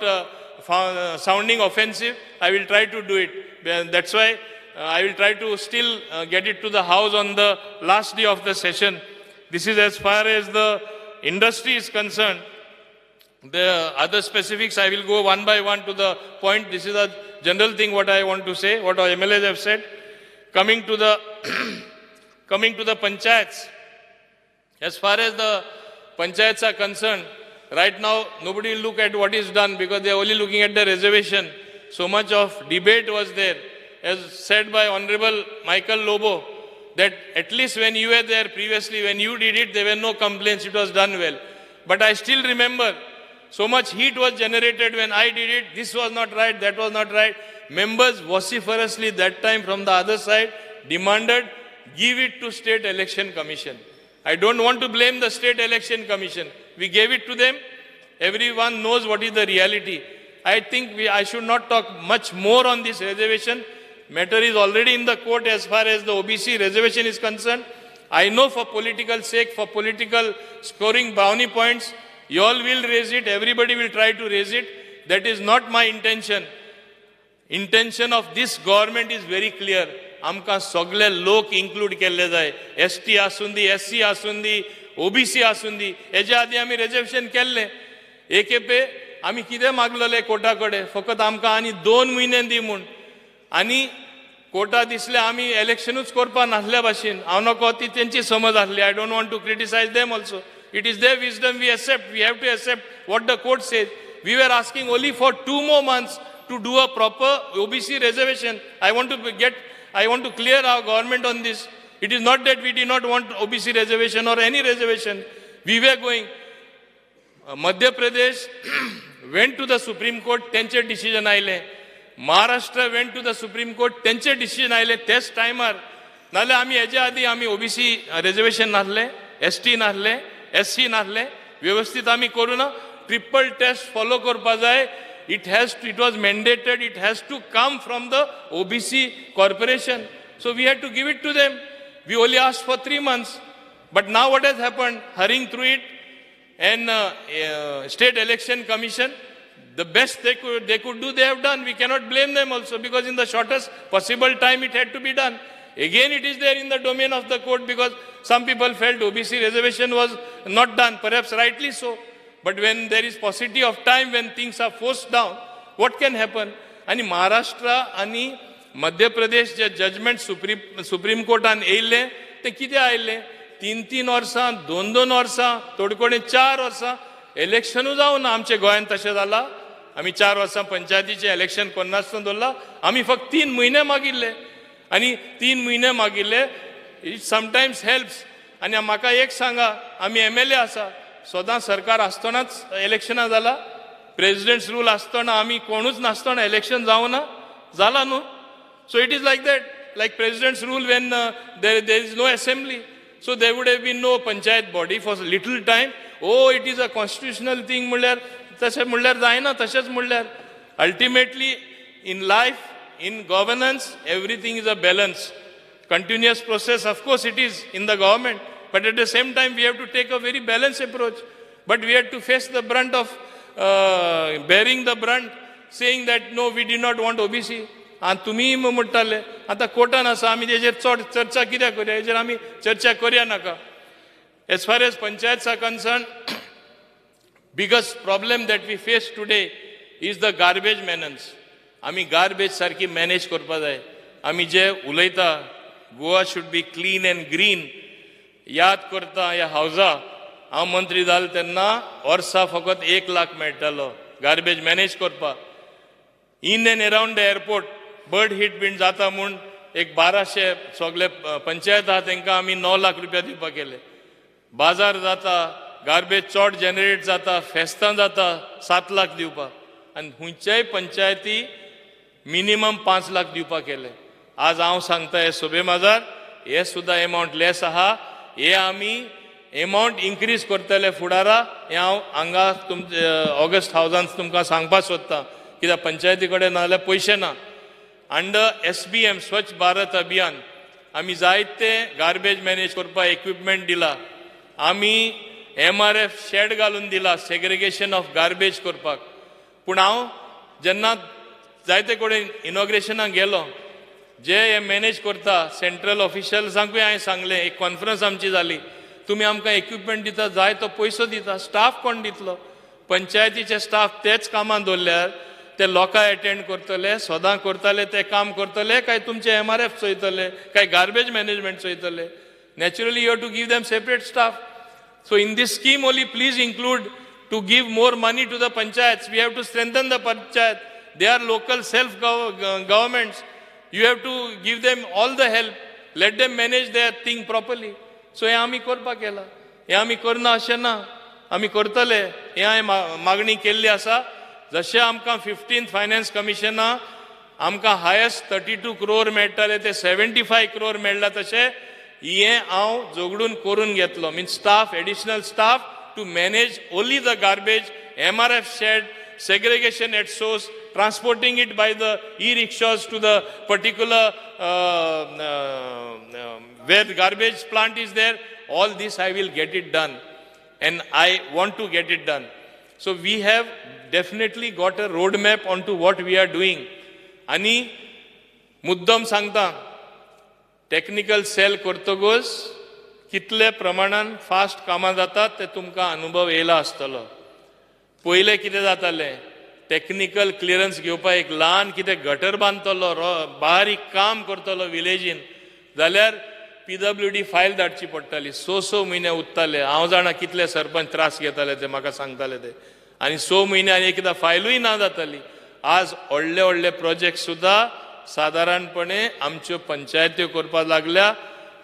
sounding offensive. I will try to do it. That's why I will try to still get it to the House on the last day of the session. This is as far as the industry is concerned. The other specifics, I will go one by one to the point. This is a general thing what I want to say, what our MLAs have said. Coming to the panchayats. As far as the panchayats are concerned, right now nobody will look at what is done because they are only looking at the reservation. So much of debate was there. As said by Honorable Michael Lobo, that at least when you were there previously, when you did it, there were no complaints, it was done well. But I still remember So much heat was generated when I did it. This was not right, that was not right. Members vociferously that time from the other side demanded, give it to State Election Commission. I don't want to blame the State Election Commission. We gave it to them. Everyone knows what is the reality. I think I should not talk much more on this reservation. Matter is already in the court as far as the OBC reservation is concerned. I know for political sake, for political scoring brownie points, you all will raise it, everybody will try to raise it. That is not my intention. Intention of this government is very clear. आमकां सगळे लोक include केल्ले जाय. ST आसून दी, SC आसून दी, OBC आसून दी. हेच्या आदी आमी रिजर्वेशन केल्लें. एकेपे आमी कितें मागलेले कोर्टा कडेन, फकत आमकां आनी 2 म्हयने दी म्हूण. आनी कोर्टा दिसलें आमी इलेक्शनूच करपा नासल्या भाशेन. हांव नको ती तेंची समज आसली. I don't want to criticise them also. It is their wisdom, we accept. We have to accept what the court says. We were asking only for 2 more months to do a proper OBC reservation. I want to clear our government on this. It is not that we did not want OBC reservation or any reservation. We were going. Madhya Pradesh went to the Supreme Court, tenche decision aile. Maharashtra went to the Supreme Court, tenche decision aile. Test timer. Nale ami heja adi ami OBC reservation nahle, ST nahle, SC nahle. व्यवस्थित आम्ही करू ना. Triple test follow करपा जाय. It was mandated, it has to come from the OBC corporation. So we had to give it to them. We only asked for 3 months. But now what has happened? Hurrying through it, and State Election Commission, the best they could do, they have done. We cannot blame them also, because in the shortest possible time it had to be done. Again, it is there in the domain of the court, because some people felt OBC reservation was not done, perhaps rightly so. But when there is paucity of time, when things are forced down, what can happen? And Maharashtra and Madhya Pradesh, the judgment Supreme Court an aile, te kide aile? 3 वर्सां, 2 वर्सां, तोडकोडे 4 वर्सां, election जाऊ ना आमचे गोंयांत तशें जाला. आमी 4 वर्सां पंचायतीचे इलेक्शन कोन्नासतना दवरला. आमी फक्त 3 म्हयने मागिल्ले. आनी 3 म्हयने मागिल्ले. It sometimes helps. आनी म्हाका एक सांगा, आमी MLA आसा. सदां सरकार आसतनाच इलेक्शनां जाला. प्रेसिडेंट्स रूल आसतना आमी कोणूच नासतना इलेक्शन जावं ना. जाला न्हू. So it is like that. Like president's rule when there is no assembly. So there would have been no panchayat body for little time. Oh, it is a constitutional thing. Ultimately, in life, in governance, everything is a balance. Continuous process, of course, it is in the government. But at the same time, we have to take a very balanced approach. But we have to face the brunt of, bearing the brunt, saying that no, we did not want OBC. आणि तुम्ही म्हणटाले आता कोर्टान आसा आमी तेजेर चड चर्चा कित्याक करूया हेजेर आमी चर्चा करूया नाका. As far as panchayats are concern, biggest problem that we face today is the garbage menace. आमी गार्बेज सारकी मॅनेज करपा जाय. आमी जे उलयता Goa should be clean and green, याद करता ह्या हावजा हांव मंत्री जालो तेन्ना वर्सा फकत 1 लाख मेळटालो गार्बेज मॅनेज करपाक. In and around the airport bird hit been जाता म्हूण एक 1200 सगळे पंचायत आहा तांकां आमी 9 लाख रुपया दिवपाक केले. बाजार जाता, गार्बेज चड जनरेट जाता, फेस्तां जाता 7 लाख दिवपाक. आनी खंयच्याय पंचायती मिनिमम 5 लाख दिवपाक केले. आज हांव सांगता हे सोबे माजार हे सुद्दां एमावंट लेस आहा. हे आमी एमावंट इन्क्रीज करतले फुडारा. हे हांव हांगा ऑगस्ट हावजान तुमकां सांगपाक सोदतां. कित्याक पंचायती कडेन नाजाल्यार पयशे ना. अंडर SBM स्वच्छ भारत अभियान आमी जायते गार्बेज मॅनेज करपाक इक्विपमेंट दिला. आमी MRF शेड घालून दिला सेग्रिगेशन ऑफ गार्बेज करपाक. पूण हांव जेन्ना जायते कडेन इनॉग्रेशनाक गेलो, जे हे मॅनेज करता सेंट्रल ऑफिशियल्सांकूय हांवें सांगलें, एक कॉन्फरन्स आमची जाली, तुमी आमकां इक्विपमेंट दिता जाय तो पयसो दिता, स्टाफ कोण दितलो? पंचायतीचे स्टाफ तेच कामां दवरल्यार ते लोकां अटेंड करतले, सदां करतले ते काम करतले, काय तुमचे MRF चोयतले, काय गार्बेज मॅनेजमेंट चोयतले? Naturally you have to give them separate staff. So in this scheme only please include to give more money to the panchayats. We have to strengthen the panchayat. They are local self governments. You have to give them all the help. Let them manage their thing properly. So हे आमी करपाक केला. हे आमी करना अशें ना. आमी करतले हे हांवें मागणी केल्ली आसा. जशें आमकां 15th फायनान्स कमिशना आमकां हायस्ट 32 crore मेळटाले ते 75 crore मेळ्ळा तशें हे हांव जोगडून करून घेतलो. Means staff, additional staff to manage only the garbage, MRF shed, segregation at source, transporting it by the e-rickshaws to the particular where the garbage plant is there. All this I will get it done, and I want to get it done. So we have definitely got a roadmap onto what we are doing. Ani muddam sangta technical cell करतगोच कितले प्रमाणान fast कामां जातात ते तुमकां अनुभव येयला आसतलो. पयले कितें जातालें, टेक्निकल क्लियरन्स घेवपाक एक ल्हान कितें गटर बांदतलो, बारीक काम करतलो विलेजीन, जाल्यार PWD फायल धाडची पडटाली. 6 म्हयने उत्ताले. हांव जाणा कितले सरपंच त्रास घेताले ते म्हाका सांगताले ते. आनी 6 म्हयन्यांनी एकदां फायलूय ना जाताली. आज व्हडले व्हडले प्रोजेक्ट सुद्दां साधारणपणे आमच्यो पंचायत्यो करपाक लागल्या.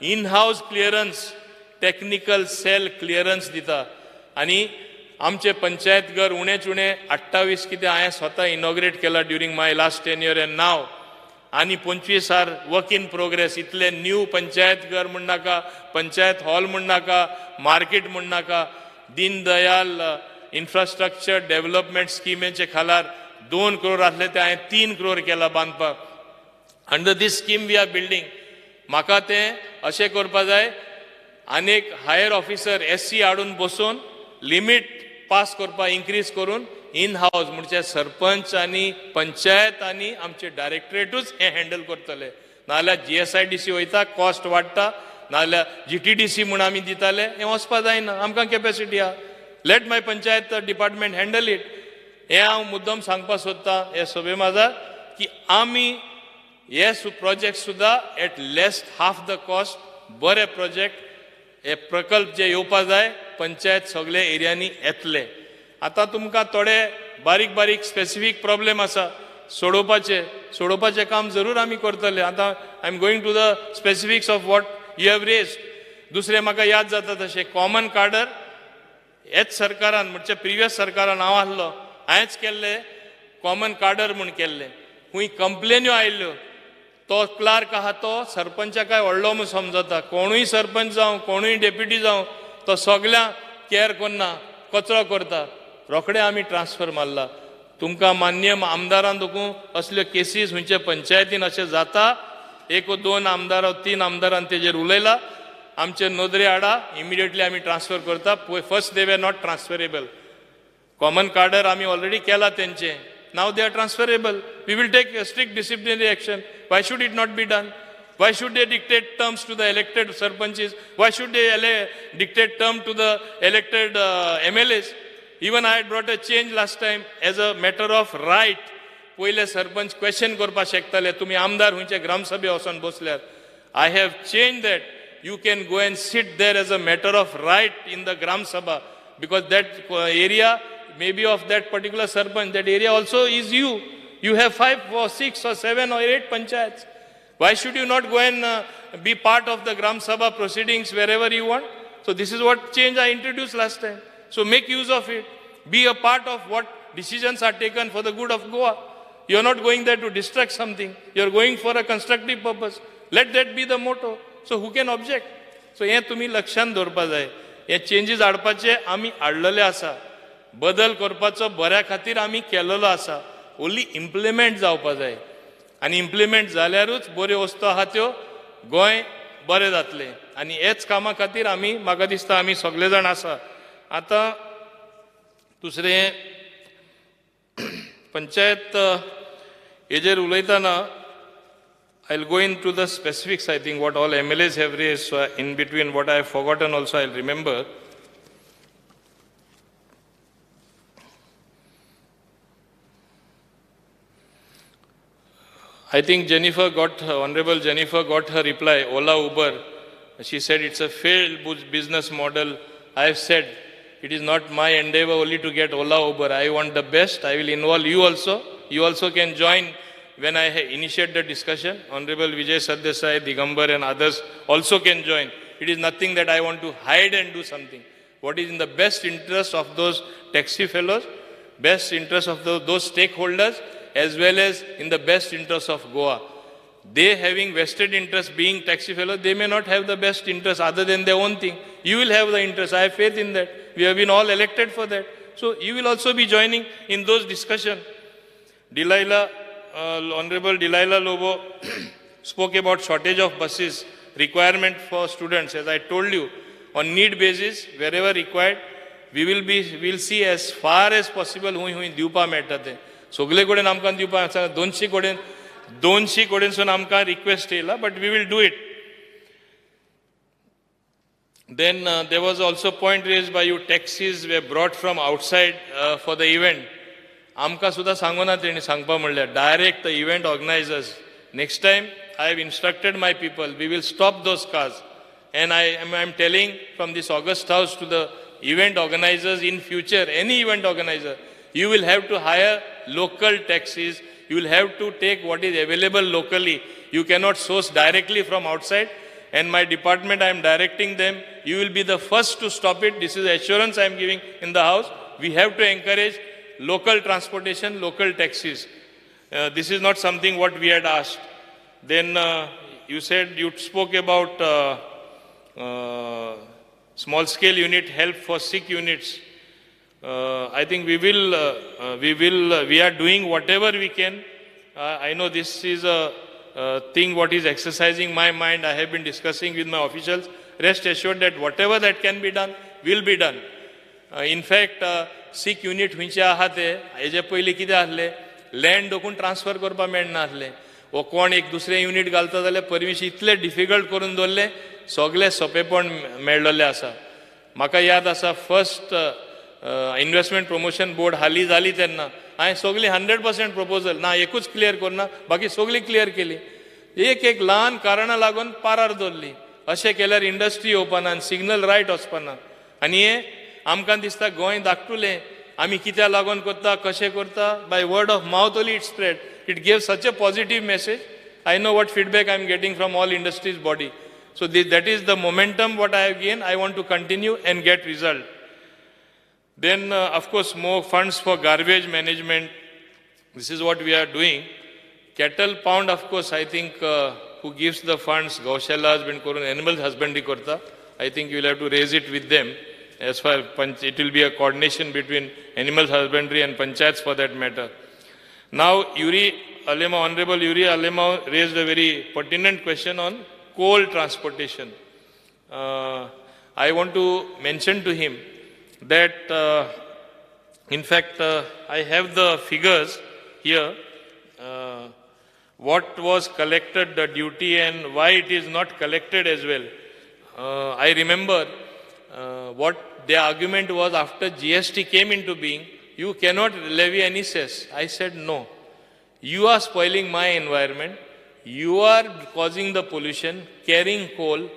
In house clearance, technical cell clearance दिता. आनी आमचे पंचायत घर उणेच उणें 28 कितें हांवें स्वता इनॉग्रेट केला during my last tenure and now. आनी 25 आर वर्क इन प्रोग्रेस. इतले न्यू पंचायत घर म्हण नाका, पंचायत हॉल म्हण नाका, मार्केट म्हण नाका. दीन दयाल इन्फ्रास्ट्रक्चर डेव्हलपमेंट स्किमेचे खालार 2 crore आसले ते हांवें 3 crore केला बांदपाक. Under this scheme we are building. म्हाका तें अशें करपा जाय, आनीक हायर ऑफिसर SC हाडून बसोवन लिमीट पास करपा इन्क्रीज करून इन हाऊस म्हणजे सरपंच आनी पंचायत आनी आमचे डायरेक्टरेटूच हें हँडल करतले. नाजाल्यार GSIDC वयता, कॉस्ट वाडटा, नाजाल्यार GTDC म्हूण आमी दिताले, हें वचपा जायना. आमकां कॅपॅसिटी आहा. Let my panchayat department handle it. हें हांव मुद्दम सांगपाक सोदतां हे सभे माझा की आमी हे प्रोजेक्ट सुद्दां एट लेस्ट हाफ द कॉस्ट बरे प्रोजेक्ट हे प्रकल्प जे येवपा जाय पंचायत सगळे एरियांनी येतले. आतां तुमकां थोडे बारीक बारीक स्पेसिफीक प्रॉब्लेम आसा सोडोवपाचें काम जरूर आमी करतले. आतां I am going to the specifics of what you have raised. दुसरें म्हाका याद जाता तशें कॉमन कार्डर हेच सरकारान म्हणजे प्रिवियस सरकारान हांव आसलो हांवेंच केल्ले कॉमन कार्डर म्हूण केल्ले. खूंय कंप्लेन्यो आयल्यो. तो क्लार्क आहा तो सरपंचाकाय व्हडलो म्हूण समजता. कोणूय सरपंच जावं, कोणूय डेप्युटी जावं, तो सगळ्यांक केअर करना, कचरो करता. रोखडे आमी ट्रान्सफर मारला. तुमकां मान्य आमदारान देखून असल्यो केसीस खंयचे पंचायतीन अशें जाता. 1-2 आमदार 3 आमदारान तेजेर उलयला. आमचे नोंदरे हाडा, इमिडिएटली आमी ट्रान्सफर करता. First they were not transferable. Common कार्डर आमी ऑलरेडी केला तेंचे. Now they are transferable. We will take a strict disciplinary action. Why should it not be done? Why should they dictate terms to the elected sarpanches? Why should they dictate term to the elected MLAs? Even I had brought a change last time as a matter of right. पहिले sarpanch question करपा शकताले तुम्ही आमदार हुंचे ग्रामसभे वचून बसल्यार. I have changed that. You can go and sit there as a matter of right in the Gram Sabha because that area maybe of that particular sarpanch, that area also is you. You have 5 or 6 or 7 or 8 panchayats. Why should you not go and be part of the Gram Sabha proceedings wherever you want? So this is what change I introduced last time. So make use of it. Be a part of what decisions are taken for the good of Goa. You are not going there to destruct something. You are going for a constructive purpose. Let that be the motto. So who can object? So हे तुम्ही लक्षात दवरपा जाय. हे changes हाडपाचे आमी हाडलेले आसा. बदल करपाचो बऱ्या खातीर आमी केलेलो आसा. ओन्ली इम्प्लिमेंट जावपा जाय. आनी इम्प्लिमेंट जाल्यारूच बऱ्यो वस्तू आहा त्यो गोंय बरें जातलें. आनी हेच कामा खातीर आमी म्हाका दिसता आमी सगळे जाण आसा. आतां दुसरें पंचायत हेजेर उलयतना I'll go into the specifics, I think, what all MLAs have raised. So in between what I have forgotten also I'll remember. I think Honorable Jennifer got her reply, Ola Uber. She said it's a failed business model. I have said it is not my endeavor only to get Ola Uber. I want the best. I will involve you also. You also can join when I initiate the discussion. Honorable Vijay Sadyasai, Digambar and others also can join. It is nothing that I want to hide and do something. what is in the best interest of those taxi fellows, best interest of those stakeholders, as well as in the best interest of Goa. They having vested interest being taxi fellows, they may not have the best interest other than their own thing. You will have the interest. I have faith in that. We have been all elected for that. So you will also be joining in those discussions. Honorable Delilah Lobo spoke about shortage of buses, requirement for students. As I told you, on need basis, wherever required, we will see as far as possible who diupa metate. Sogle koden amkan diupa, 200 kodenson amkan request hela, but we will do it. Then there was also a point raised by you, taxis were brought from outside for the event. Amka suda sangona teni sangpa mulya, direct the event organizers. Next time, I have instructed my people, we will stop those cars. And I am telling from this August House to the event organizers in future, any event organizer, you will have to hire local taxis. You will have to take what is available locally. You cannot source directly from outside. And my department, I am directing them. You will be the first to stop it. This is the assurance I am giving in the House. We have to encourage local transportation, local taxis. This is not something what we had asked. Then you spoke about small scale unit help for sick units. I think we are doing whatever we can. I know this is a thing what is exercising my mind. I have been discussing with my officials. Rest assured that whatever that can be done will be done. In fact, sick unit हुंचे आहते हेजे पयलीं कितें आसलें land दोकून transfer करपा मेळना आसलें वो कोण एक दुसरें युनिट घालता जाल्यार परमिशन इतलें डिफिकल्ट करून दवरलें सगळें सोंपेपण मेळ्ळलें आसा म्हाका याद आसा फर्स्ट इन्व्हेस्टमेंट प्रमोशन बोर्ड हालीं जाली तेन्ना हांवें सगळीं 100% प्रपोजल ना एकूच क्लियर करना बाकी सगळीं क्लियर केली एक ल्हान कारणां लागून पारार दवरली अशें केल्यार इंडस्ट्री येवपाना सिग्नल रायट वचपाना आनी हें आमकां दिसता गोंय धाकटुलें आमी कित्या लागून करता कशें करता by word of mouth only it spread it gave such a positive message I know what feedback I am getting from all industries body so that is the momentum what I have gained. I want to continue and get result. Then of course more funds for garbage management. This is what we are doing. Cattle pound, of course, I think who gives the funds, Gaushala has been korun, animal husbandry korta. I think you will have to raise it with them. As far as it will be a coordination between animal husbandry and panchayats for that matter. Now, Honorable Yuri Alema raised a very pertinent question on coal transportation. I want to mention to him that, in fact, I have the figures here. What was collected, the duty, and why it is not collected as well. I remember what the argument was after GST came into being, you cannot levy any cess. I said no. You are spoiling my environment. You are causing the pollution, carrying coal,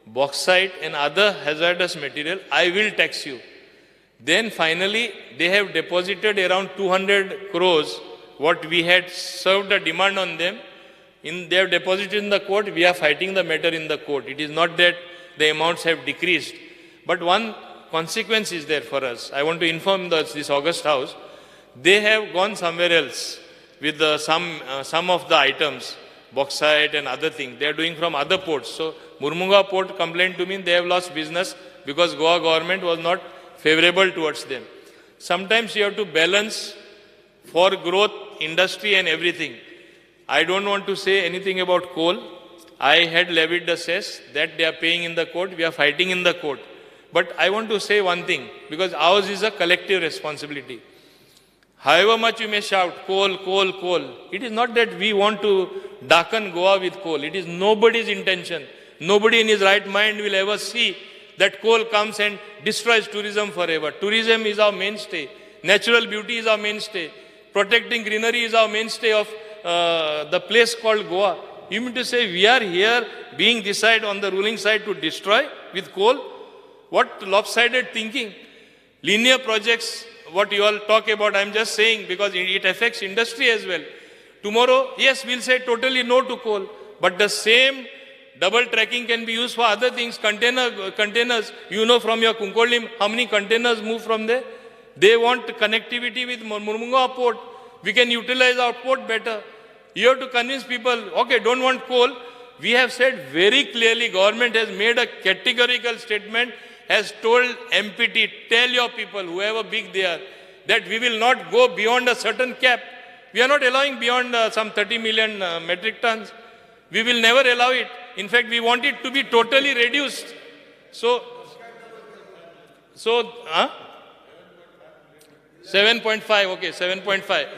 bauxite and other hazardous material. I will tax you. Then finally, they have deposited around 200 crores, what we had served a demand on them. They have deposited in the court. We are fighting the matter in the court. It is not that the amounts have decreased. But one consequence is there for us. I want to inform this August House. They have gone somewhere else with some of the items, bauxite and other things. They are doing from other ports. So Murmunga port complained to me they have lost business because Goa government was not favorable towards them. Sometimes you have to balance for growth, industry and everything. I don't want to say anything about coal. I had levied the cess that they are paying in the court. We are fighting in the court. But I want to say one thing, because ours is a collective responsibility. However much you may shout, coal, coal, coal, it is not that we want to darken Goa with coal. It is nobody's intention. Nobody in his right mind will ever see that coal comes and destroys tourism forever. Tourism is our mainstay. Natural beauty is our mainstay. Protecting greenery is our mainstay of the place called Goa. You mean to say we are here being this side on the ruling side to destroy with coal? What lopsided thinking? Linear projects, what you all talk about, I'm just saying because it affects industry as well. Tomorrow, yes, we'll say totally no to coal, but the same double tracking can be used for other things. Containers, you know from your Kunkolim, how many containers move from there? They want connectivity with Murmunga port. We can utilize our port better. You have to convince people, okay, don't want coal. We have said very clearly, government has made a categorical statement, has told MPT, tell your people, whoever big they are, that we will not go beyond a certain cap. We are not allowing beyond some 30 million metric tons. We will never allow it. In fact, we want it to be totally reduced. So 7.5, okay, 7.5.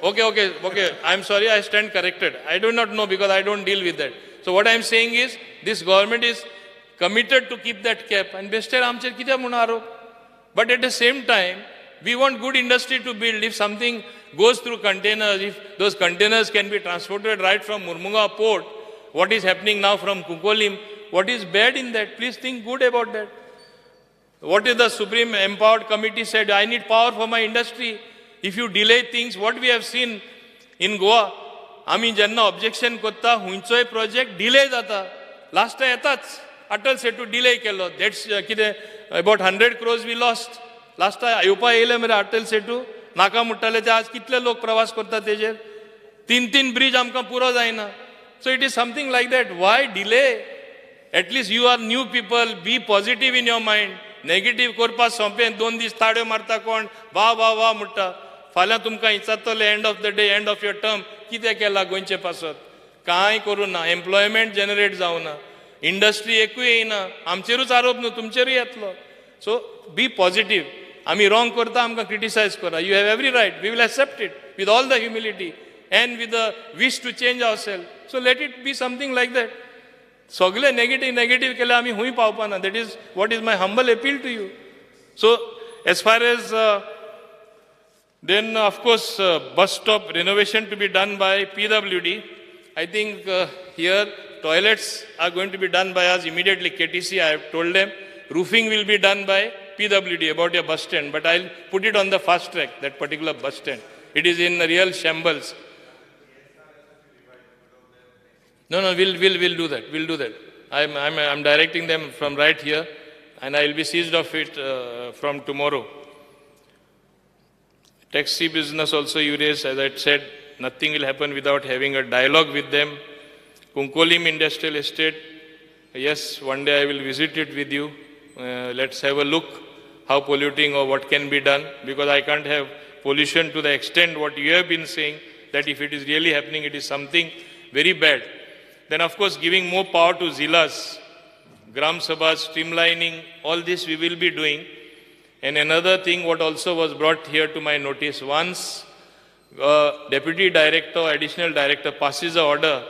Okay. I'm sorry, I stand corrected. I do not know because I don't deal with that. So what I'm saying is, this government is committed to keep that cap. And but at the same time, we want good industry to build. If something goes through containers, if those containers can be transported right from Murmunga port, what is happening now from Kunkolim, what is bad in that? Please think good about that. What is the Supreme Empowered Committee said? I need power for my industry. If you delay things, what we have seen in Goa, आम्ही जेन्ना objection करता हुंचोय project delay जाता last येताच Atal Setu delay केलो that's कितें about 100 crores we lost last येवपा येयले मरे अटल सेटू नाका म्हणटाले ते आज कितले लोक प्रवास करता तेजेर 3 ब्रिज आमकां पुरो जायना so it is something like that why delay at least you are new people be positive in your mind negative करपा सोंपें 2 दीस ताड्यो मारता कोण वा म्हणटा फाल्यां तुमकां विचारतले end of the day end of your term कितें केलां गोंयचे पासत कांय करूं ना एम्प्लॉयमेंट जनरेट जावना इंडस्ट्री एकूय येयना आमचेरूच आरोप न्हू तुमचेरूय येतलो सो बी पॉझिटिव्ह आमी रॉंग करता आमकां क्रिटिसायज करा you have every right we will accept it with all the humility and with the wish to change our self so let it be something like that सगळे negative केल्यार आमी खूंय पावपाना that is what is my humble appeal to you so as far as then, of course, bus stop renovation to be done by PWD. I think here toilets are going to be done by us immediately. KTC, I have told them, roofing will be done by PWD about your bus stand. But I'll put it on the fast track, that particular bus stand. It is in real shambles. No, we'll do that. We'll do that. I'm directing them from right here, and I'll be seized of it from tomorrow. Taxi business also you raised, as I said, nothing will happen without having a dialogue with them. Kunkolim Industrial Estate, yes, one day I will visit it with you. Let's have a look how polluting or what can be done, because I can't have pollution to the extent what you have been saying, that if it is really happening, it is something very bad. Then of course giving more power to Zilas, Gram Sabhas, streamlining, all this we will be doing. And another thing what also was brought here to my notice, once deputy director or additional director passes an order,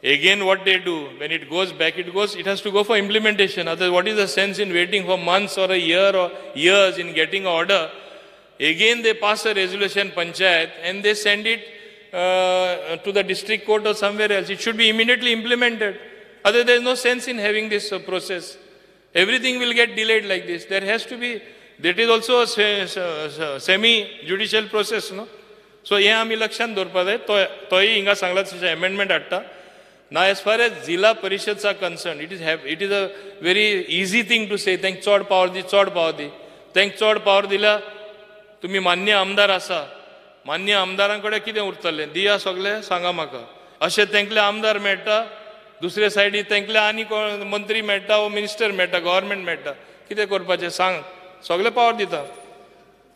again what they do, when it goes back, it has to go for implementation. Otherwise, what is the sense in waiting for months or a year or years in getting an order? Again they pass a resolution, panchayat, and they send it to the district court or somewhere else. It should be immediately implemented. Otherwise, there is no sense in having this process. Everything will get delayed like this. There has to be, that is also a semi-judicial process, no? So, here आमी लक्षांत दवरपा जाय तोय हिंगा सांगला तशें amendment हाडटा. Now, as far as Zilla Parishads are concerned, it is a very easy thing to say, तांक चड power दी. तांक चड पावर दिल्या तुमी मान्य आमदार आसा. मान्य आमदारां कडेन कितें उरतलें? दिया सगळें सांगा म्हाका. अशें तांकले आमदार मेळटा, दुसरे सायडीक तांकले आनी कोण मंत्री मेळटा वो मिनिस्टर मेळटा, गव्हर्मेंट मेळटा. कितें करपाचें सांग. सगळे पावर दिता.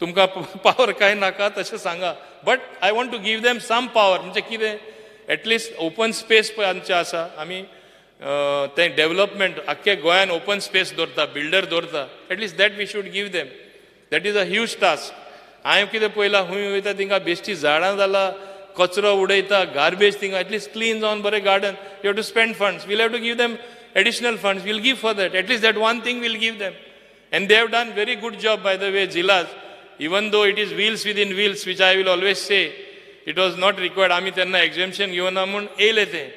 तुमकां पावर कांय नाका तशें सांगा. But I want to give them some power. म्हणजे कितें एटलिस्ट ओपन स्पेस पळय आमचें आसा, आमी तें डेव्हलपमेंट आख्खे गोंयान ओपन स्पेस दवरता, बिल्डर दवरता. At least that we should give them. That is a huge task. हांवें कितें पळयलां खूंय वयता थिंगा बेश्टी झाडां जालां, कचरो उडयता, गार्बेज थिंगा. एटलिस्ट क्लीन जावन बरें garden. You have to spend funds. We'll have to give them additional funds. We'll give for that. At least that one thing we'll give them. And they have done very good job, by the way, Zillas. Even though it is wheels within wheels, which I will always say, it was not required. Ami त्यांना exemption given amun येले ते.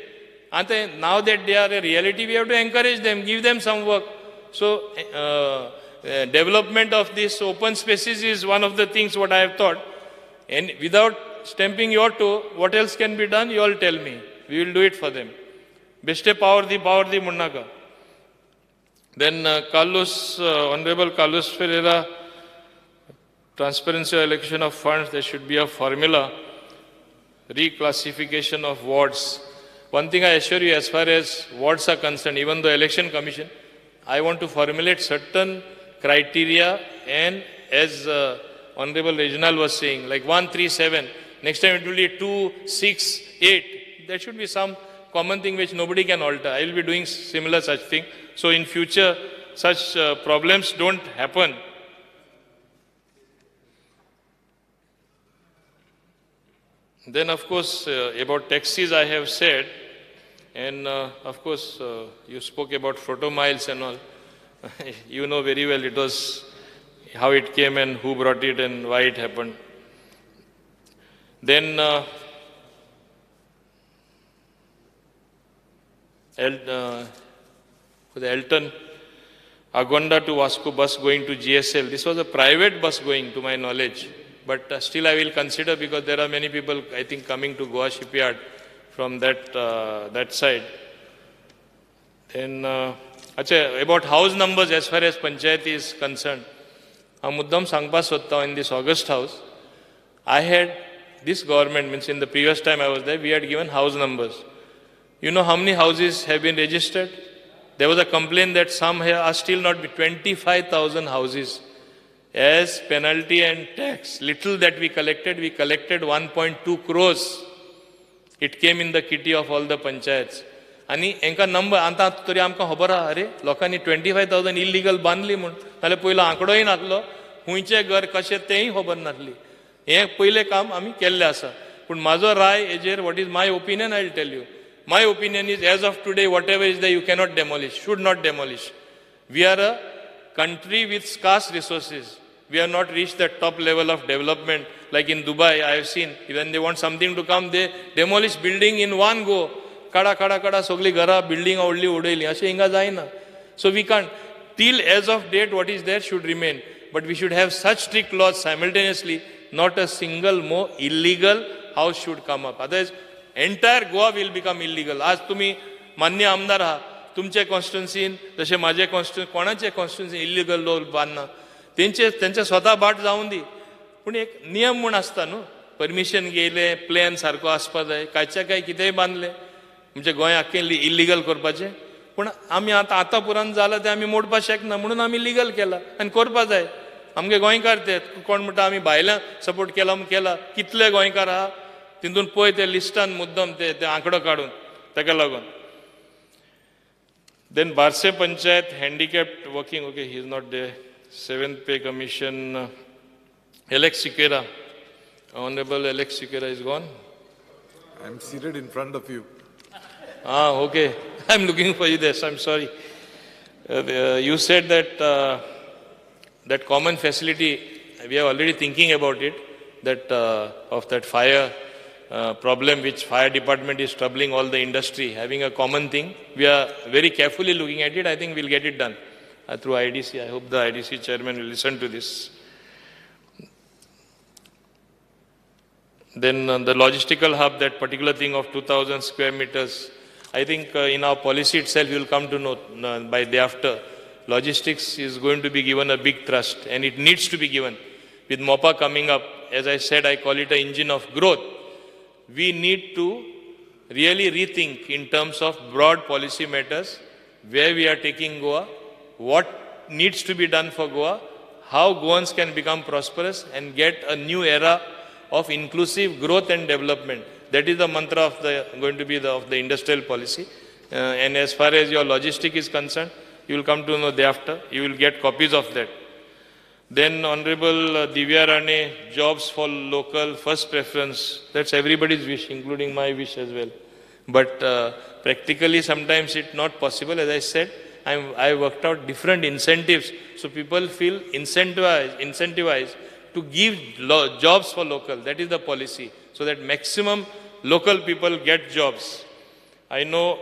And now that they are a reality, we have to encourage them, give them some work. So, development of these open spaces is one of the things what I have thought. And without stamping your toe, what else can be done? You all tell me. We will do it for them. Beste power di munnaka. Then Honorable Carlos Ferreira, transparency of election of funds, there should be a formula, reclassification of wards. One thing I assure you, as far as wards are concerned, even the election commission, I want to formulate certain criteria, and as Honorable Reginald was saying, like 137, next time it will be 2, 6, 8. There should be some common thing which nobody can alter. I will be doing similar such thing. So in future, such problems don't happen. Then of course, about taxis I have said, and of course, you spoke about photo miles and all. You know very well it was how it came and who brought it and why it happened. Then the Elton Agonda to Vasco bus going to GSL. This was a private bus going, to my knowledge. But still I will consider, because there are many people, I think, coming to Goa shipyard from that side. Then, about house numbers as far as Panchayat is concerned, Muddam Sangpa Sotta in this August house, I had, this government, means in the previous time I was there, we had given house numbers. You know how many houses have been registered? There was a complaint that some here are still not, 25,000 houses. As penalty and tax, little that we collected 1.2 crores. It came in the kitty of all the panchayats. आणि एका number आता तरी आमकां खबर आहा अरे लोकांनी 25,000 illegal बांदली म्हूण नाल्यार पयलो आंकडोय नासलो खुंयचें घर कशें तेंय खबर नासली हें पयलें काम आमी केल्लें आसा पूण म्हाजो राय हेजेर what is my opinion I will tell you my opinion is as of today whatever is the you cannot demolish should not demolish we are a country with scarce resources. We have not reached the top level of development. Like in Dubai, I have seen, when they want something to come, they demolish building in one go. Kada, sogli gara, building odli udaili. Ashe inga zaina. So we can't. Till as of date, what is there should remain. But we should have such strict laws simultaneously, not a single more illegal house should come up. Otherwise, entire Goa will become illegal. आज तुम्ही मान्य आमदार आहात. तुमचे कॉन्स्टिट्युन्सीन जसे माझे constituency कोणाचे constituency illegal लोक बांधना त्यांचे स्वता बाट जाऊन दी पूण एक नियम म्हूण आसता न्हू परमिशन घेयले प्लॅन सारको आसपा जाय कांयच्या काय कितेंय बांदले म्हणजे गोंय आख्खें इल्लीगल करपाचें पूण आमी आतां पुरान जालां तें आमी मोडपाक शकना म्हणून आमी लिगल केला आनी करपा जाय आमगे गोंयकार ते कोण म्हणटा आमी भायल्यांक सपोर्ट केला म्हूण केला कितले गोंयकार आहा तितून पळय ते लिस्टान मुद्दम ते आंकडो काडून ताका लागून Then Barse Panchayat, handicapped working, okay, he is not there. 7th Pay Commission, Alex Sikera. Honorable Alex Sikera is gone. I am seated in front of you. Okay. I am looking for you there, so I am sorry. You said that that common facility, we are already thinking about it, that of that fire problem which fire department is troubling all the industry, having a common thing. We are very carefully looking at it. I think we'll get it done through IDC. I hope the IDC chairman will listen to this. Then the logistical hub, that particular thing of 2,000 square meters, I think in our policy itself you will come to know by day after. Logistics is going to be given a big thrust and it needs to be given. With MOPA coming up, as I said, I call it an engine of growth. We need to really rethink in terms of broad policy matters, where we are taking Goa, what needs to be done for Goa, how Goans can become prosperous and get a new era of inclusive growth and development. That is the mantra of going to be of the industrial policy. And as far as your logistic is concerned, you will come to know thereafter. You will get copies of that. Then Honorable Divya Rane, jobs for local, first preference. That's everybody's wish, including my wish as well. But practically sometimes it's not possible. As I said, I worked out different incentives. So people feel incentivized to give jobs for local. That is the policy. So that maximum local people get jobs. I know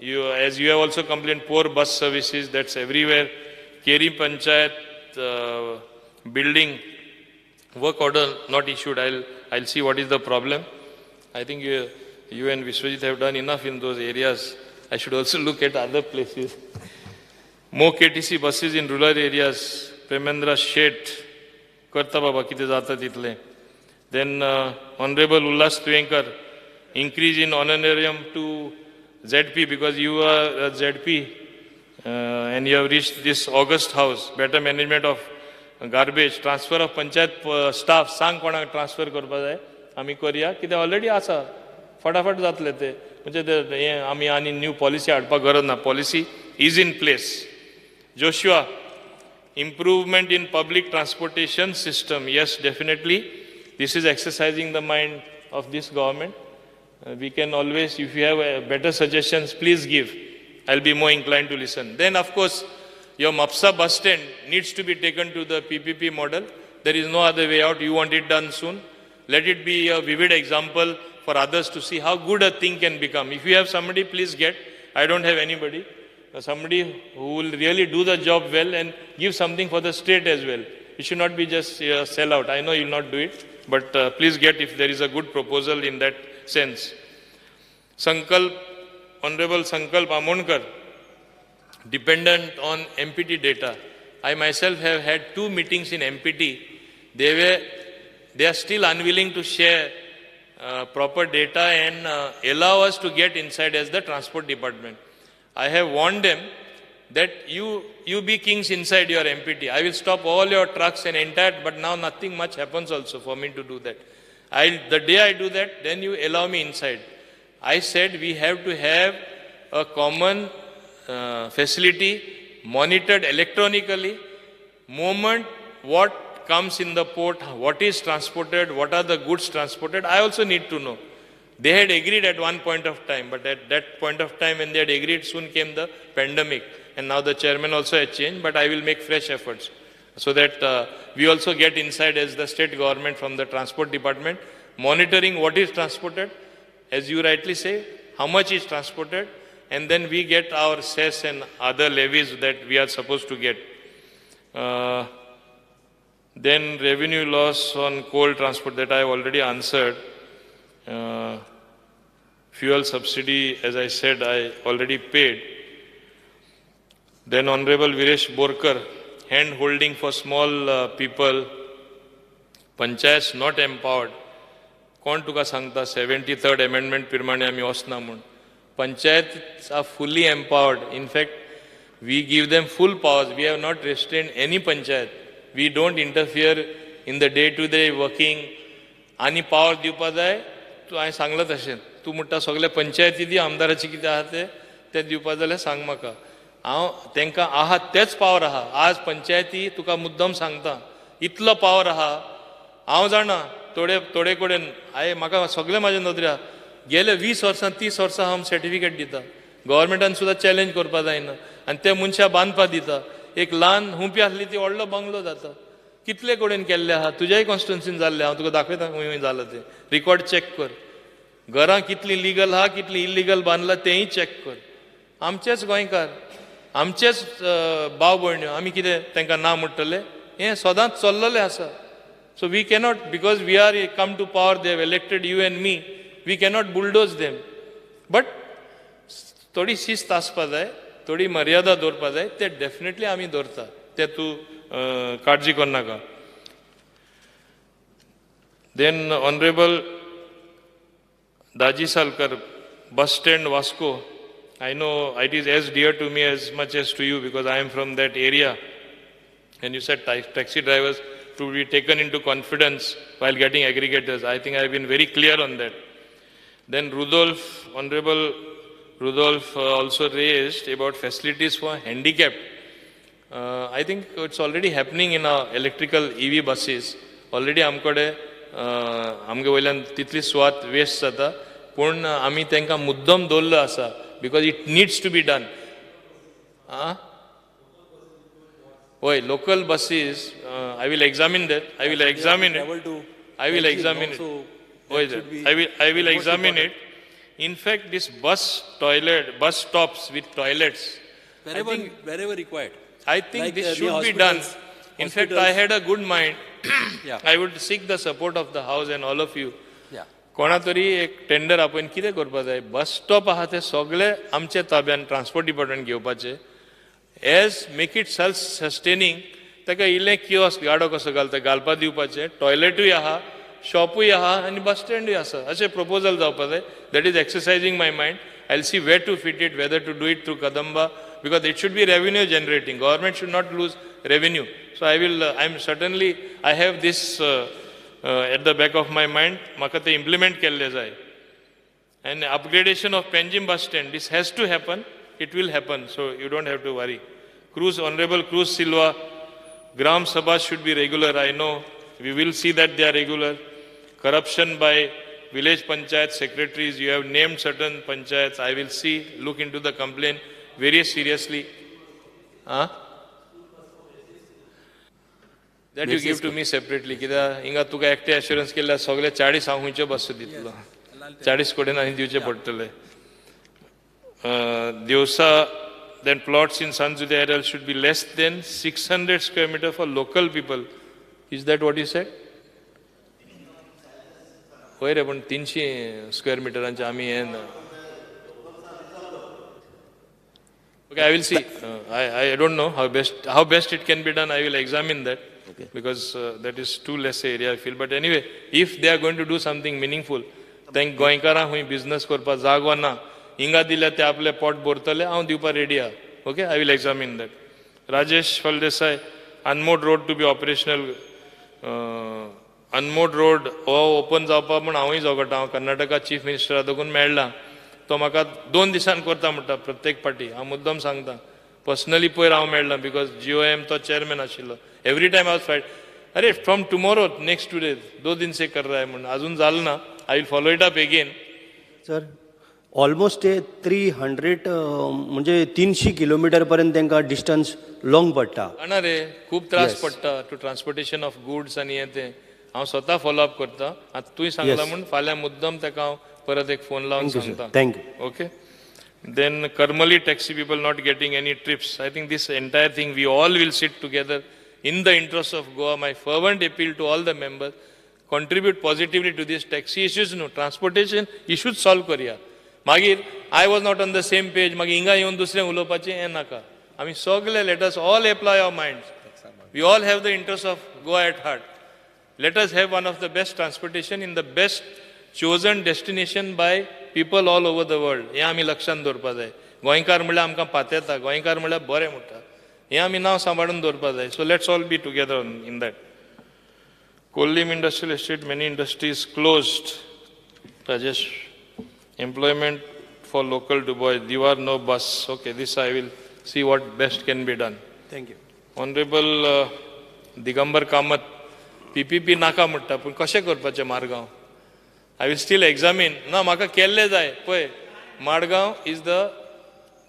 as you have also complained, poor bus services, that's everywhere. Keri Panchayat, building work order not issued. I'll see what is the problem. I think you and Vishwajit have done enough in those areas. I should also look at other places. More KTC buses in rural areas. Premendra Shet. Karta baba kite jata title. Then Honorable Ullas Tuenkar. Increase in honorarium to ZP because you are a ZP and you have reached this August house. Better management of garbage. Transfer of panchayat staff. Sang konak transfer korpa jay. Ami korea. Kite already asa. फटाफट जातले ते म्हणजे ते आमी आनी new policy हाडपाक गरज ना policy is in place Joshua improvement in public transportation system yes definitely this is exercising the mind of this government we can always if you have better suggestions please give I'll be more inclined to listen then of course your Mapsa bus stand needs to be taken to the PPP model there is no other way out you want it done soon let it be a vivid example for others to see how good a thing can become. If you have somebody, please get. I don't have anybody. Somebody who will really do the job well and give something for the state as well. It should not be just sell out. I know you will not do it, but please get if there is a good proposal in that sense. Sankalp, Honorable Sankalp Amonkar, dependent on MPT data. I myself have had 2 meetings in MPT. They are still unwilling to share proper data and allow us to get inside as the transport department. I have warned them that you be kings inside your MPT. I will stop all your trucks and entire, but now nothing much happens also for me to do that. The day I do that, then you allow me inside. I said we have to have a common facility monitored electronically, moment what comes in the port, what is transported, what are the goods transported, I also need to know. They had agreed at one point of time, but at that point of time when they had agreed, soon came the pandemic. And now the chairman also had changed, but I will make fresh efforts so that we also get inside as the state government from the transport department, monitoring what is transported, as you rightly say, how much is transported, and then we get our cess and other levies that we are supposed to get. Then revenue loss on coal transport that I have already answered. Fuel subsidy, as I said, I already paid. Then Honorable Viresh Borkar, hand holding for small people, panchayats not empowered. कोण तुका सांगता 73rd amendment प्रमाणे आमी वचना म्हूण panchayats are fully empowered. In fact, we give them full powers. We have not restrained any panchayat. We don't interfere in the day-to-day working. Ani power दिवपा जाय तूं हांवें सांगलां तशें तूं म्हणटा सगळ्या पंचायती दी आमदाराची कितें आहा तें दिवपा जाल्यार सांग म्हाका हांव तांकां आहा तेच पावर आहा आज पंचायती तुका मुद्दम सांगता इतलो पावर आहा हांव जाणा थोडे कडेन हांवें म्हाका सगळें म्हाज्या नदऱ्या गेले 20 वर्सां 30 वर्सां हांव सर्टिफिकेट दिता गव्हर्मेंटान सुद्दां चॅलेंज करपा जायना आनी ते मनशा बांदपा दिता एक ल्हान हुंपी आसली ती व्हडलो बंगलो जाता कितले कडेन केल्ले आहा तुज्याय कॉन्स्टिट्युन्सीन जाल्ले हांव तुका दाखयता खंय जालां तें रिकॉर्ड चॅक कर घरां कितली लिगल आहा कितली इल्लिगल बांदला तेंय चॅक कर आमचेच गोंयकार आमचेच भाव भयण्यो आमी कितें तांकां ना म्हणटले हें सदांच चल्ललें आसा so we cannot because we are come to power they have elected you and me we cannot bulldoze them but थोडी शिस्त आसपा जाय थोडी मर्यादा दवरपा जाय ते डेफिनेटली आमी दवरता ते तूं काळजी करनाका then honourable Daji Salkar bus stand Vasco I know it is as dear to me as much as to you because I am from that area and you said taxi drivers to be taken into confidence while getting aggregators I think I have been very clear on that then Honorable Rudolph also raised about facilities for handicapped I think it's already happening in our electrical EV buses already आमकडे आमगे वयल्यान तितली सुवात waste जाता पूण आमी तांकां मुद्दम दवरलो आसा because it needs to be done होय local basis I will examine that I will examine it होय I will examine it in fact this bus stops with toilets wherever required I think like, this should be done. In fact, I had a good mind. Yeah. I would seek the support of the House and all of you. Yeah. कोणा तरी एक tender आपण कितें करपा जाय bus stop आहा ते सगळे आमचे ताब्यान ट्रान्सपोर्ट डिपार्टमेंट घेवपाचे as make it self sustaining ताका इल्लें किओस्क गाडो कसो घालता घालपा दिवपाचें टॉयलेटूय आहा शॉपूय आहा आनी बस स्टँडूय आसा अशें प्रपोजल जावपा जाय that is exercising my mind I will see where to fit it whether to do it through Kadamba because it should be revenue generating. Government should not lose revenue. So I am certainly, I have this at the back of my mind. Maka te implement kelle jai. And upgradation of Panjim bus stand, this has to happen. It will happen. So you don't have to worry. Honorable Cruz Silva, Gram Sabha should be regular. I know we will see that they are regular. Corruption by village panchayat secretaries. You have named certain panchayats. I will see, look into the complaint very seriously. That you give to me separately. Kida inga tuka active assurance kella sogle 40 हांव हुंयच्यो बस दितलो 40 कोटी आनी दिवचे पडटले Diosa, then plots in Sanjudaya area should be less than 600 square meter for local people. Is that what you said? होय रे पण 300 स्क्वेअर मिटरांचे आम्ही हे Okay, I will see. I don't know how best it can be done. I will examine that because that is too less area I feel. But anyway, if they are going to do something meaningful, then goinkara hui business korpa jagwana inga dila te aple pot bortale haun diupa ready ah. Okay, I will examine that. Rajesh Faldesai, Unmode road to be operational. Unmode road open जावपा म्हण हांवूय जगटा हांव Karnataka chief मिनिस्टरा देखून मेळ्ळा तो म्हाका 2 दिसान करता म्हणटा प्रत्येक पाटी हांव मुद्दम सांगता पर्सनली पयर हांव मेळ्ळा बिकॉज GOM तो चेअरमॅन आशिल्लो एवरी टायम हांव फायट अरे फ्रॉम टुमोरो नेक्स्ट 2 days 2 दिन से कर रहा है म्हणून अजून जालें ना I will follow it up again sir almost 300 म्हणजे 300 किलोमीटर पर्यंत तांकां डिस्टन्स लॉंग पडटा जाणा रे खूब त्रास पडटा टू ट्रान्सपोर्टेशन ऑफ गुड्स आनी हें तें हांव स्वता फॉलो अप करता आतां तुवें सांगला म्हूण फाल्यां मुद्दम ताका हांव परत एक फोन लावन सांगता thank you okay then Karmali taxi people not getting any trips I think this entire thing we all will sit together in the interest of Goa my fervent appeal to all the members contribute positively to this taxi issues न्हू transportation issues solve करया मागीर I was not on the same page मागीर हिंगा येवन दुसरें उलोवपाचें हें नाका आमी सगळे let us all apply our minds we all have the interest of Goa at heart let us have one of the best transportation in the best chosen destination by people all over the world. हे आमी लक्षांत दवरपा जाय गोंयकार म्हळ्यार आमकां पातयता गोंयकार म्हळ्यार बरें म्हणटा हें आमी नांव सांबाळून दवरपा जाय so let's all be together in that Corlim industrial estate many industries closed Rajesh employment for local डुबॉय दिवार नो बस okay this I will see what best can be done thank you honourable Digambar Kamat PPP नाका म्हणटा पूण कशें करपाचें Margao I will still examine ना म्हाका केल्लें जाय पळय Madgaon is the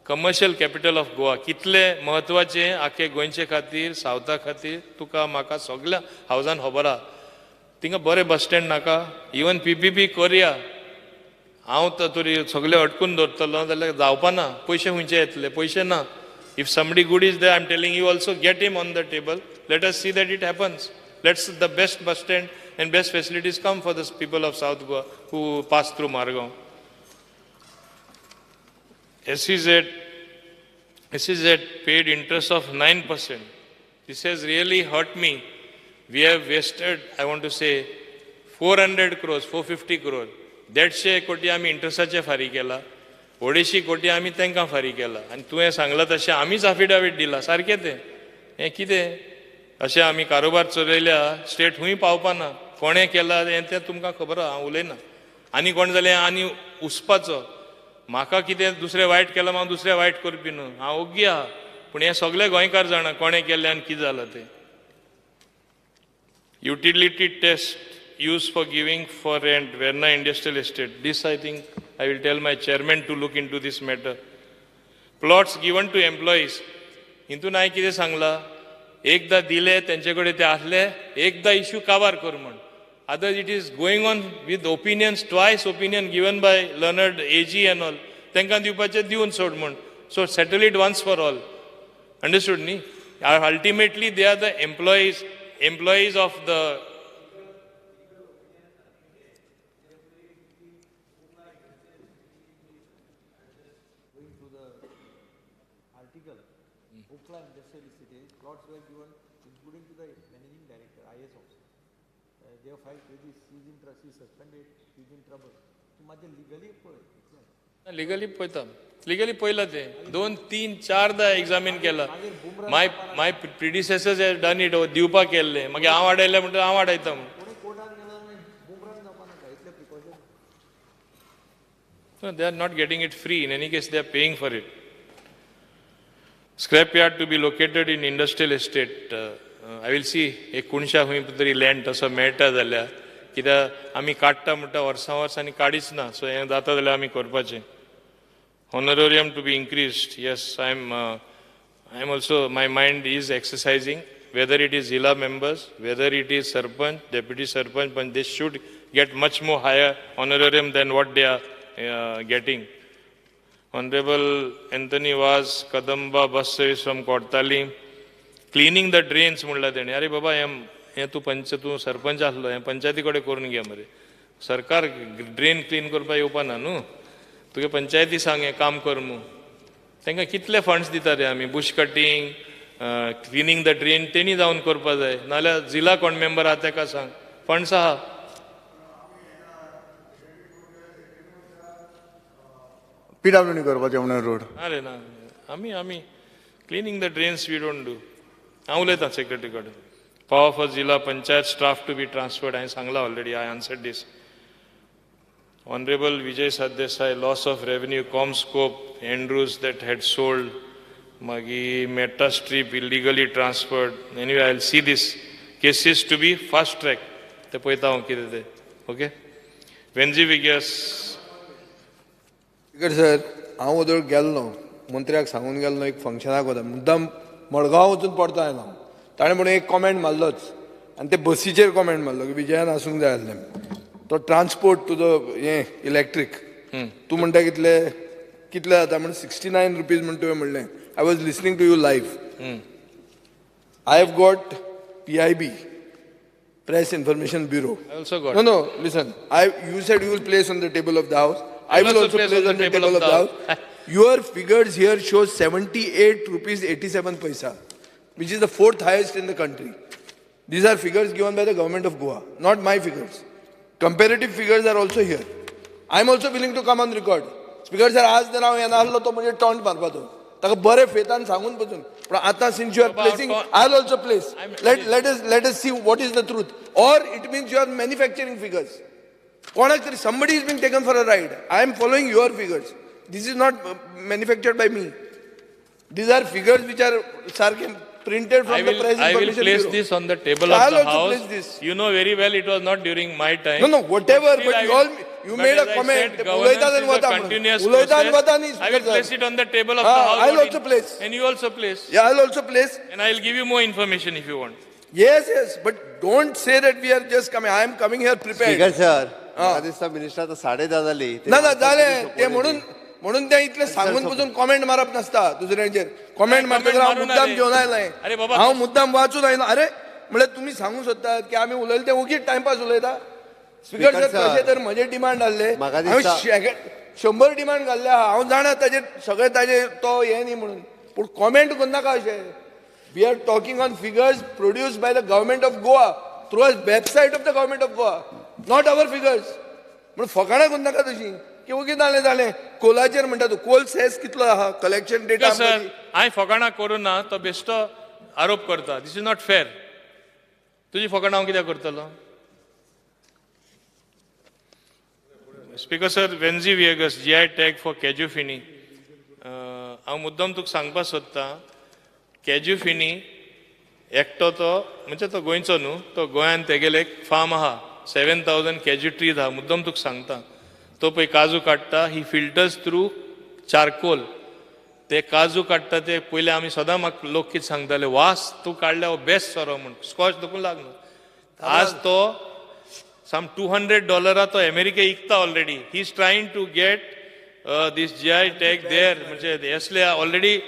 commercial capital of Goa कितलें म्हत्वाचें आख्खे गोंयचे खातीर सावथा खातीर तुका म्हाका सगळ्या हावजान खबर आहा थिंगा बरें बस स्टँड नाका इवन PPP करया हांव तरी सगळें अटकून दवरतलो जाल्यार जावपा ना पयशे खंयचे येतले पयशे ना if somebody good is there I am telling you also get him on the table let us see that it happens Let's the best bus stand and best facilities come for the people of South Goa who pass through Margaon. SEZ paid interest of 9%. This has really hurt me. We have wasted, I want to say, 400 crores, 450 crores. 150 कोटी आमी इंटरेस्टाचे फारी केला 250 कोटी आमी तांकां फारी केला आनी तुवें सांगलां तशें आमीच एफिडेविट दिला सारकें तें हें कितें अशें आमी कारोबार चलयल्या स्टेट खूंय पावपाना कोणें केला हें तें तुमकां खबर आहा हांव उलयना आनी कोण जालें आनी उसपाचो म्हाका कितें दुसरें वायट केलां हांव दुसरें वायट करपी न्हू हांव ओग्गी आहा पूण हें सगळे गोंयकार जाणा कोणें केलें आनी कितें जालां तें utility test use for giving for rent Verna industrial estate this I think I will tell my chairman to look in to this matter plots given to employees हितून हांवें कितें सांगलां एकदा दिले तेंचे कडेन ते आसले एकदा इश्यू काबार कर म्हण other it is going on with opinions twice opinion given by learned AG and all तांकां दिवपाचें दिवन सोड म्हण so settle it once for all understood न्ही ultimately they are the employees of the legally पळयता लिगली पळयला ते 2, 3, 4दा एग्जामीन केला my predecessors have done it दिवपाक केल्ले मागीर हांव आडायले म्हणटा हांव आडायता म्हण No, they are not getting it free. In any case, they are paying for it. Scrapyard to be located in industrial estate. I will see एक कुणशा खंय तरी लँड तसो मेळटा जाल्यार कित्याक आमी काडटा म्हणटा वर्सांनी काडीच ना सो हें जाता जाल्यार आमी करपाचें Honorarium to be increased. Yes, I am also, my mind is exercising, whether it is Zilla members, whether it is Sarpanch, Deputy Sarpanch, but they should get much more higher honorarium than what they are getting. Honorable Anthony was Kadamba bus service from Kortali, cleaning the drains म्हणला तेणे अरे बाबा हे तूं सरपंच आसलो हें पंचायती कडेन करून घे मरे सरकार ड्रेन क्लीन करपाक येवपा ना न्हू तुगे पंचायती सांग हें काम कर म्हणून तांकां कितले फंड्स दिता रे आमी Bush cutting cleaning the drain तेणी जावन करपा जाय नाल्यार जिल्हा कोण मेंबर आहा ताका सांग फंड्स आहा PWD करपाचें म्हणून रोड अरे ना आमी cleaning the drains we don't do हांव उलयतां सेक्रेटरी कडेन power for zilla panchayat staff to be transferred हांवें सांगला already I answered this Honorable Vijay Sardesai, loss of revenue, Comscope, Andrews that had sold, Magi, Meta Strip illegally transferred. Anyway, I'll see this cases to be fast track. Te poita hu kide okay? Venzi Vigas. Sir हांव वदळ गेल्लो मंत्र्याक सांगून गेल्लो एक फंक्शनाक वता मुद्दाम मडगांव वचून परतो आयलो ताणें म्हणून एक कॉमेंट मारलोच आनी ते बसीचेर कॉमेंट मारलो की विजयान आसूंक जाय आसलें तो ट्रान्सपोर्ट तुजो हें इलेक्ट्रीक तूं म्हणटा कितले जाता म्हणून 69 रुपीज म्हण तुवें म्हणलें I was listening to you live I have got PIB press information bureau no listen you said you will place on the table of the house I will also place on the table of the house your figures here show 78 rupees 87 paisa which is the 4th highest in the country these are figures given by the government of Goa not my figures comparative figures are also here I am also willing to come on record speaker sir आज जर हांव येना आसलो तो म्हणजे taunt मारपाचो ताका बरे फेतान सांगून पसून पण आतां since you are placing I will also place let us see what is the truth or it means you are manufacturing figures कोणाक तरी somebody is being taken for a ride I am following your figures this is not manufactured by me these are figures which are sarkin printed from the press I will information place bureau. this on the table of the house. You know very well it was not during my time. No, whatever. But you made a comment. Continuous process. I will place it on the table of the house. I will also place. And you also place. Yeah, I will also place. And I will give you more information if you want. Yes, but don't say that we are just coming. I am coming here prepared. Speaker sir, दिसता minister आता 10:30 जाली. ना जाले ते म्हणून ते इतले सांगून पसून कॉमेंट मारप नसता दुसऱ्यांचेर कॉमेंट मारता हांव मुद्दाम घेवन आयलां हांव मुद्दाम वाचून आयलो अरे म्हळ्यार तुमी सांगूंक सोदतात की आमी उलयले ते ओगीच टायमपास उलयता स्पीकर सर तशें तर म्हजे डिमांड आसले हांवें 100 डिमांड घाल्ले आहा हांव जाणा ताजे सगळे ताजे तो हें न्ही म्हणून पूण कॉमेंट करनाका अशें we are talking on figures produced by the government of Goa through a website of the government of Goa not our figures म्हणून फकाणां करनाका तशीं की ओके जालें कोलाचेर म्हणटा तूं कोल सेस कितलो आहा कलेक्शन डेटा सर हांवें फकाणां करून ना तो बेश्टो आरोप करता दिस इज नॉट फेर तुजी फकाणां हांव कित्याक करतलो speaker sir Venzy Viegas GI tag for cashew feni हांव मुद्दम तुका सांगपाक सोदतां कॅज्यू फिनी एकटो तो म्हणजे तो गोंयचो न्हू तो गोंयांत तेगेले एक फार्म आहा 7,000 कॅज्यू ट्रीज आहा मुद्दम तुका सांगता तो पळय काजू काडटा ही फिल्टर्स थ्रू चारकोल ते काजू काडटा ते पयले आमी सदां म्हाका लोक कितें सांगताले वास तूं काडल्या बेस्ट सोरो म्हूण स्कॉच देखून लागलो आज तो सम $200 तो अमेरिके विकता already he is trying to get this GI tag there म्हणजे असले ऑलरेडी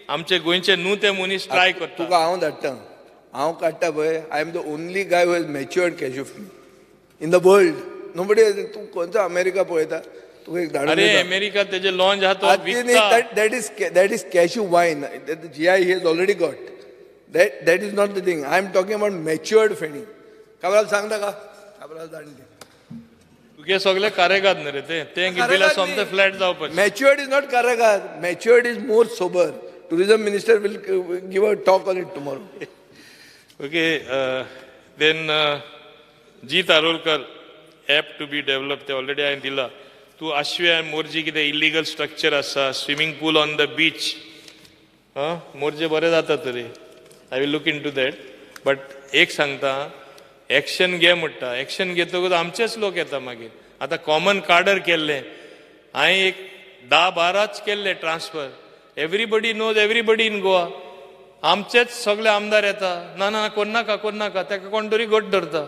आमचे गोंयचे न्हू ते मनीस ट्राय करता तुका हांव धाडटा हांव काडटा पळय I am the only guy who has matured cashew in the world nobody तूं खंयचो अमेरिका पळयता तुका एक धाडून अरे अमेरिका तेजे लॉन्च आहा तो विकता that is cashew wine the GI he has already got that is not the thing I am talking about matured feni Cabral सांग नाका काबराल जाणटे तुगे सगळे कारेगाद न्ही रे ते गिबिला सोमते फ्लॅट जावपाचे. मॅच्युअर्ड इज नॉट कारेगाद, matured is more sober. Tourism minister will give a talk on it tomorrow. Okay then जी Tarolkar app to be develop ते ऑलरेडी हांवें दिला. तूं आश्वे आनी मोरजी कितें इलिगल स्ट्रक्चर आसा, swimming pool on the beach, मोरजे बरें जाता तरी. I will look in to that. But एक सांगता, एक्शन घे म्हणटा, एक्शन घेतकूच आमचेच लोक येता मागीर. आतां कॉमन कार्डर केल्लें, हांवें एक 10-12 केल्ले transfer. Everybody knows everybody in Goa. आमचेच सगळे आमदार येता, ना ना कोण नाका ताका कोण तरी घट धरता.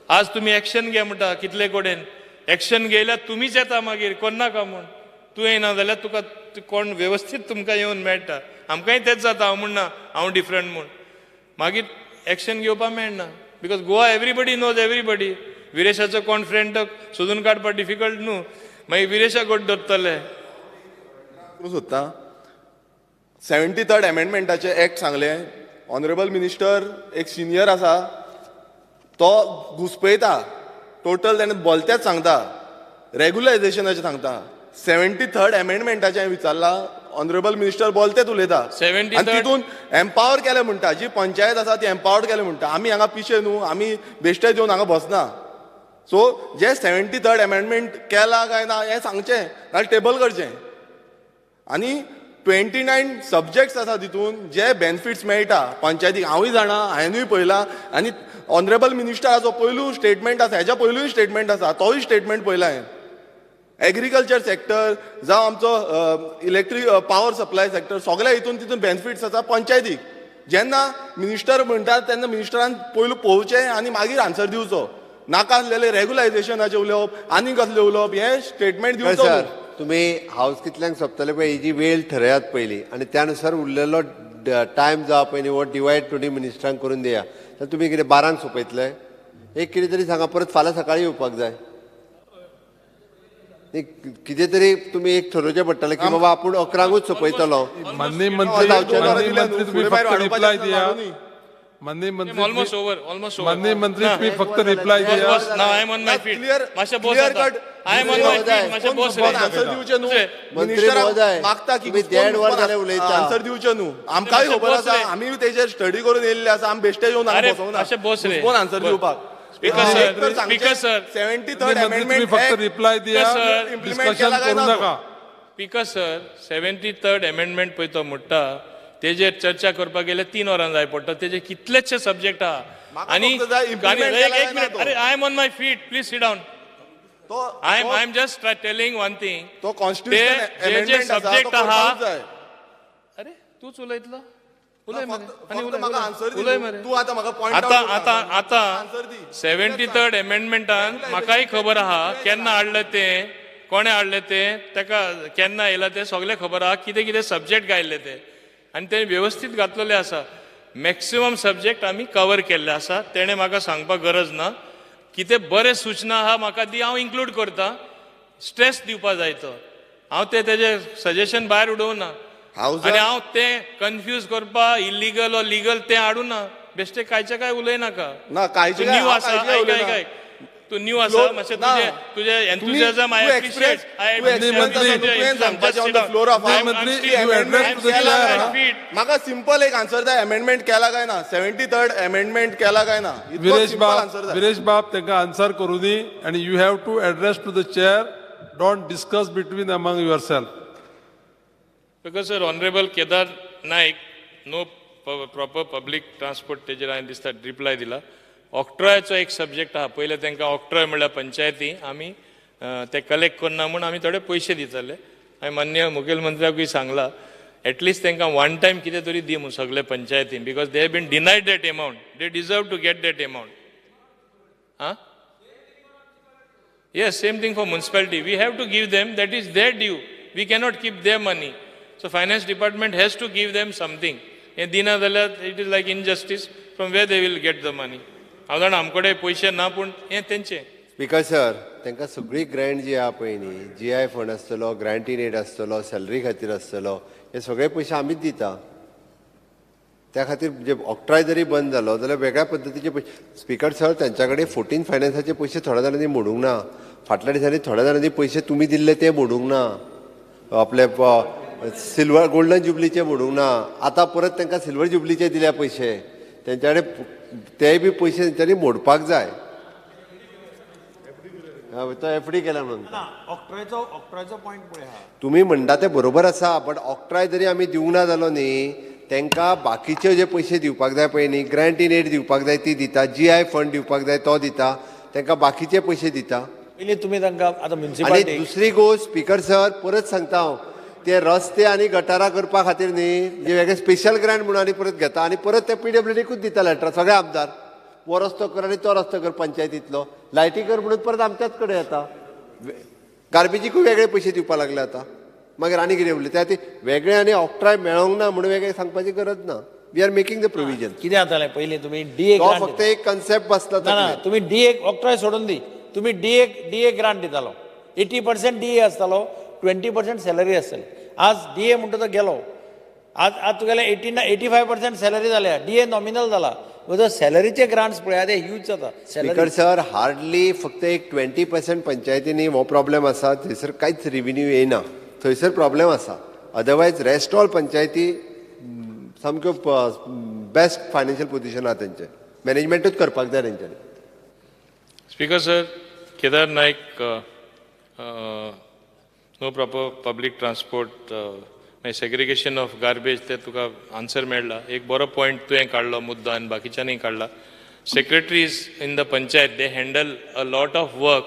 आज तुमी एक्शन घे म्हणटा कितले कडेन, एक्शन घेयल्यार तुमीच येता मागीर कोण नाका म्हूण. तूं येना जाल्यार तुका कोण व्यवस्थीत तुमकां येवन मेळटा. आमकांय तेच जाता, हांव म्हणना हांव डिफरंट म्हूण. मागीर एक्शन घेवपाक मेळना. Because Goa everybody knows everybody. विरेशाचो कोण फ्रेंड सोदून काडपाक डिफिकल्ट न्हू, मागीर विरेशाक घट धरतले. सोदता 73rd अमेंडमेंटाचे एक्ट सांगले. ऑनरेबल मिनिस्टर एक सिनियर आसा तो घुसपयता टोटल, ताणें बोलतेच सांगता रेग्युलरायझेशनाचें सांगता. 73rd अमेंडमेंटाचें हांवें विचारला, ऑनरेबल मिनिस्टर बोलतेच उलयता. 73rd आनी तितून एम्पावर केलें म्हणटा, जी पंचायत आसा ती एम्पावर्ड केलें म्हणटा. आमी हांगा पिशे न्हू, आमी बेश्टे दिवन हांगा बसना. सो जे 73rd अमेंडमेंट केला काय ना हें सांगचें, नाल्यार टेबल करचें. आनी 29 सब्जेक्ट्स आसा तितून जे बेनिफिट्स मेळटा पंचायतीक. हांवूय जाणा, हांवेंनूय पळयला. आनी ऑनरेबल मिनिस्टराचो पयलू स्टेटमेंट आसा, हेज्या पयलूय स्टेटमेंट आसा, तोय स्टेटमेंट पळयला हांवें. एग्रीकल्चर सेक्टर जावं आमचो इलेक्ट्रीक पावर सप्लाय सेक्टर, सगळ्या हितून तितून बेनिफिट्स आसा पंचायतीक. जेन्ना मिनिस्टर म्हणटा तेन्ना मिनिस्टरान पयलू पळोवचें आनी मागीर आन्सर दिवचो. नाका आसलेले रेग्युलायझेशनाचें उलोवप आनी कसलें उलोवप, हें स्टेटमेंट दिवचो. सर तुम्ही हाऊस कितल्यांक सोंपतले पळय हेजी वेळ ठरयात पयलीं, आनी त्यानुसार उरलेलो टायम जावं पयलीं हो डिवायड दोनी मिनिस्टरांक करून दिया. तर तुमी कितें 12 सोंपयतले? एक कितें तरी सांगा, परत फाल्यां सकाळीं येवपाक जाय. कितें तरी तुमी एक ठरोवचें पडटलें की बाबा आपूण 11ंकूच सोंपयतलो. माननीय मंत्री तुम्ही फक्त रिप्लाय दिया. माननीय मंत्री ऑलमोस्ट ओवर. माननीय मंत्री तुम्ही फक्त रिप्लाय दिया. Now I am on my feet. मातशें बोस clear cut I am on my feet. मातशें बोस रे. आन्सर दिवचें न्हू. मंत्री मिनिस्टर महोदय, मागता की तुम्ही 1.5 वर जालें उलयता. आन्सर दिवचें न्हू. आमकांय खबर आसा, आमी तेजेर स्टडी करून येयल्ले आसा. आमी बेश्टे येवन हांगा बसोंक मातशें बोस रे. कोण आन्सर दिवपाक. स्पीकर सर 73rd मंत्री तुम्ही फक्त अमेंडमेंट रिप्लाय दिया, डिस्कशन करू नका. स्पीकर सर 73rd अमेंडमेंट पळय तो म्हणटा तेजेर चर्चा करपाक गेले 3 वरां जाय पडटा. तेजे कितलेशे सब्जेक्ट आहा. आनी फक्त जाय implement एक मिनिट, अरे I am on my feet, please sit down. I am just telling one thing. तो कॉन्स्टिट्यूशन अमेंडमेंट आसा, तो सब्जेक्ट करपाक आहा. जाय. अरे तूच उलयतलो, उलय मरे. फक्त म्हाका आन्सर दी. उलय मरे. तू आतां म्हाका पॉइंट आता 73rd अमेंडमेंटान म्हाकाय खबर आहा केन्ना हाडलें तें, कोणे हाडलें तें, ताका केन्ना येयला तें सगळें खबर आहा. कितें कितें सब्जेक्ट घायल्ले ते आनी ते व्यवस्थीत घातलेले आसा. मॅक्सिमम सब्जेक्ट आमी कवर केल्ले आसा. तेणें म्हाका सांगपाक गरज ना. कितें बरें सूचना आहा म्हाका दी, हांव इन्क्लूड करता. स्ट्रेस दिवपाक जाय तो. हांव तेजें सजेशन भायर उडोवना. आनी हांव तें कन्फ्यूज करपा इलिगल ओ लिगल तें हाडूना. बेश्टे कांयचे काय उलयनाका. ना कांयचे तूं न्यू आसा, तूं न्यू आसा, मातशें तुजें एन्थुजियाझम आय एप्रिशिएट. म्हाका सिंपल एक आन्सर जाय. अमेंडमेंट केला काय ना, 73rd अमेंडमेंट केला काय ना. विरेश बाब तांकां आन्सर करू दी. आनी you have to address to the chair. Don't discuss between among yourself. Because sir honourable Kedar Naik no proper public transport तेजेर हांवें दिसता रिप्लाय दिला. ऑक्ट्रॉयाचो एक सब्जेक्ट आहा. पयले तांकां ऑक्ट्रॉय म्हणल्यार पंचायती आमी ते कलेक्ट करना म्हूण आमी थोडे पयशे दिताले. हांवें माननीय मुखेलमंत्र्याकूय सांगला एटलिस्ट तांकां वन टायम कितें तरी दी म्हूण सगळे पंचायतीन. Because they have been denied that amount. They deserve to get that amount. Yes, same thing for municipality. We have to give them. That is their due. We cannot keep their money. So finance department has to give them something. हे दिना जाल्यार it is like injustice. From where they will get the money? हांव जाणा आमकडे पयशे ना पूण हे तेंचे. Speaker sir, तांकां सगळी ग्रँट जी आहा पळय न्ही, GI फंड आसतलो, ग्रँट इन एड आसतलो, सॅलरी खातीर आसतलो, हे सगळे पयशे आमीच दिता. त्या खातीर जे ऑक्ट्राय जरी बंद जालो जाल्यार वेगळ्या पद्दतीचे पयशे स्पीकर सर त्यांच्या कडेन 14 फायनान्साचे पयशे थोड्या जाणांनी मोडूंक ना. फाटल्या दिसांनी थोड्या जाणांनी पयशे तुमी दिल्ले ते मोडूंक ना. आपले सिल्वर गोल्डन जुबलीचे मोडूंक ना. आतां परत तांकां सिल्वर जुबलीचे दिल्या पयशे. तेंच्या कडेन तेय बी पयशे तेंच्यांनी मोडपाक जाय. तो एफडी केला म्हणून ऑक्ट्रायचो पॉयंट पळय हा. तुम्ही म्हणटा ते बरोबर आसा, बट ऑक्ट्राय जरी आमी दिवंक ना जालो न्ही तांकां बाकीचे जे पयशे दिवपाक जाय पळय न्ही, ग्रँट इन एड दिवपाक जाय ती दिता, GI फंड दिवपाक जाय तो दिता, तांकां बाकीचे पयशे दिता. पयलीं तुमी तांकां आतां आनी म्युन्सिपालिटी दुसरी गोष्ट स्पीकर सर परत सांगता हांव, ते रस्ते आनी गटारां करपा खातीर न्ही जे वेगळे स्पेशल ग्रँट म्हणून आनी परत घेता आनी परत ते PWDकूच दिता लेटर सगळे आमदार. वो रस्तो कर आनी तो रस्तो कर पंचायतींतलो, लायटी कर म्हणून परत आमच्याच कडेन येता. गार्बेजीकूय वेगळे पयशे दिवपाक लागले आतां. मागीर आनी कितें उरलें त्या खातीर वेगळे आनी ऑक्ट्राय मेळोंक ना म्हणून वेगळे सांगपाची गरज ना. We are making the provision. कितें जातालें पयलीं तुमी DA तो ग्रांट फक्त एक कन्सेप्ट बसला ना ना तातूंत. तुमी DA ऑक्ट्राय सोडून दी. तुमी DA ग्रांट दितालो. 80% DA आसतालो, 20% सॅलरी आसताली. आज DA म्हणटा तो गेलो. आज तुगेले 85% सॅलरी जाल्या. DA नॉमिनल जाला. सॅलरीचे ग्रांट्स पळयात ते ह्यूज जाता. स्पीकर सर हार्डली फक्त एक 20% पंचायतींनी हो प्रॉब्लेम आसा, थंयसर कांयच रिव्हेन्यू येना, थंयसर प्रॉब्लेम आसा. अदरवायज रेस्ट ऑल पंचायती सामक्यो बेस्ट फायनान्शियल पोजिशन आहा तेंचे. मॅनेजमेंटूच करपाक जाय तेंच्यांनी. Speaker sir, Kedar Naik, no proper public transport, segregation of garbage ते तुका आन्सर मेळ्ळा. एक बरो पॉयंट तुवें काडलो मुद्दो आनी बाकीच्यांनी काडला. Secretaries in the panchayat they handle a lot of work.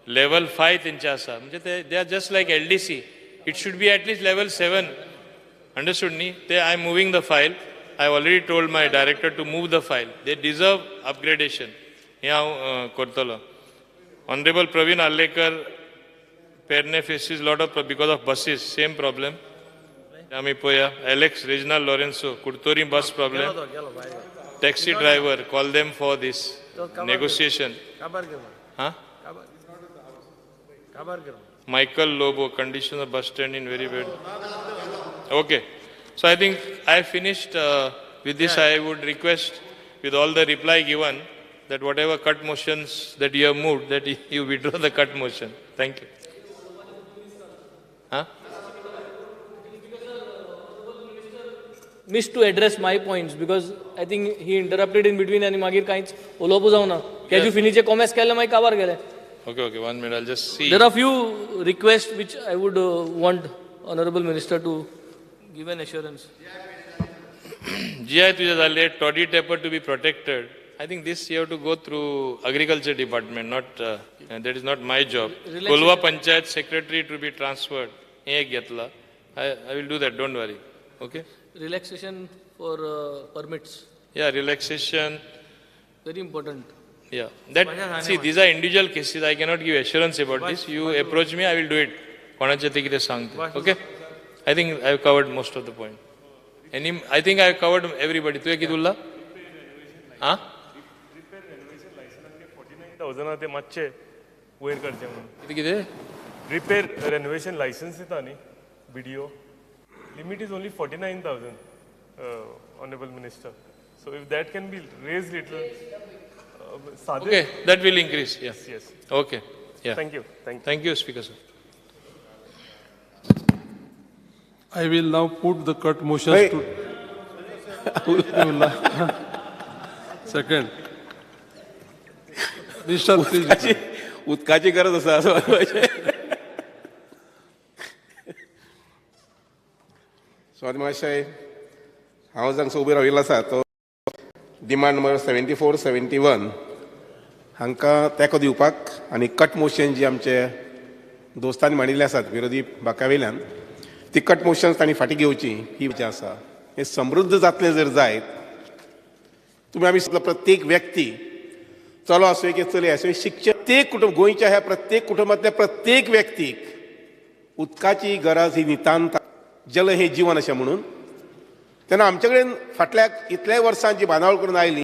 Level 5 तेंचे आसा म्हणजे they are just like LDC. It should be at least level 7. अंडरस्टूड न्ही. ते I am moving the file. I already told my director to move the file. They deserve upgradation. हें हांव करतलो. Honourable Pravin Arlekar, Pernem faces lot of because of basis same problem. आमी पळया. Aleixo Reginaldo Lourenço, कुडतोरी bus problem. Taxi driver, call them for this negotiation. Michael Lobo, condition of bus stand in very bad. Okay. So I think I finished with this. I would request with all the reply given that whatever cut motions that you have moved, that you withdraw the cut motion. Thank you. Huh? Missed to address my points because I think he interrupted in between and मागीर काहीच उलोवप जावना. केजू फिनीचे comments केले मागीर काबार गेले. Okay, 1 minute. I'll just see. There are few requests which I would want Honorable Minister to give an assurance. GI तुझे झाले, toddy tapper to be protected. I think this you have to go through agriculture department, not that is not my job. Kolwa Panchayat secretary to be transferred. I will do that. Don't worry. Okay. Relaxation for permits. Yeah, relaxation. Very important. Yeah. That see, these are individual cases. I cannot give assurance about this. You approach me, I will do it. कोणाचे ते कितें सांगता. Okay. I think I have covered most of the point. I think I have covered everybody. तुवें कितें उरला? हां? Repair renovation licence 49,000 ते मातशे वयर करचे म्हणून. कितें? रिपेर रेनोवेशन लायसन्स दिता न्ही BDO. Limit is only 49,000, Honorable Minister. So if that can be raised little. Okay, that will increase. Yeah. Yes. Okay. Yeah. Thank you. Thank you, Speaker sir. I will now put the cut motions to. Second. Minister, please. उदकाची गरज आसा असं वाटपाचें. स्वाती महाशय, हांव जांचो उबो राविल्लो आसा तो डिमांड नंबर 74-71 हांकां तेंको दिवपाक आनी कट मोशन जी आमचे दोस्तांनी मांडिल्ले आसात विरोधी बाकावेल्यान ती कट मोशन्स तांणी फाटीं घेवची ही जी आसा. हें समृद्ध जातलें जर जायत तुमी आमी प्रत्येक व्यक्ती चलो आसूं की चली आसूं शिक्षक प्रत्येक कुटुंब गोंयच्या ह्या प्रत्येक कुटुंबांतल्या प्रत्येक व्यक्तीक उदकाची गरज ही नितांत. जल हे जीवन अशें म्हणून तेन्ना आमचे कडेन फाटल्या इतल्या वर्सां जी बांदावळ करून आयली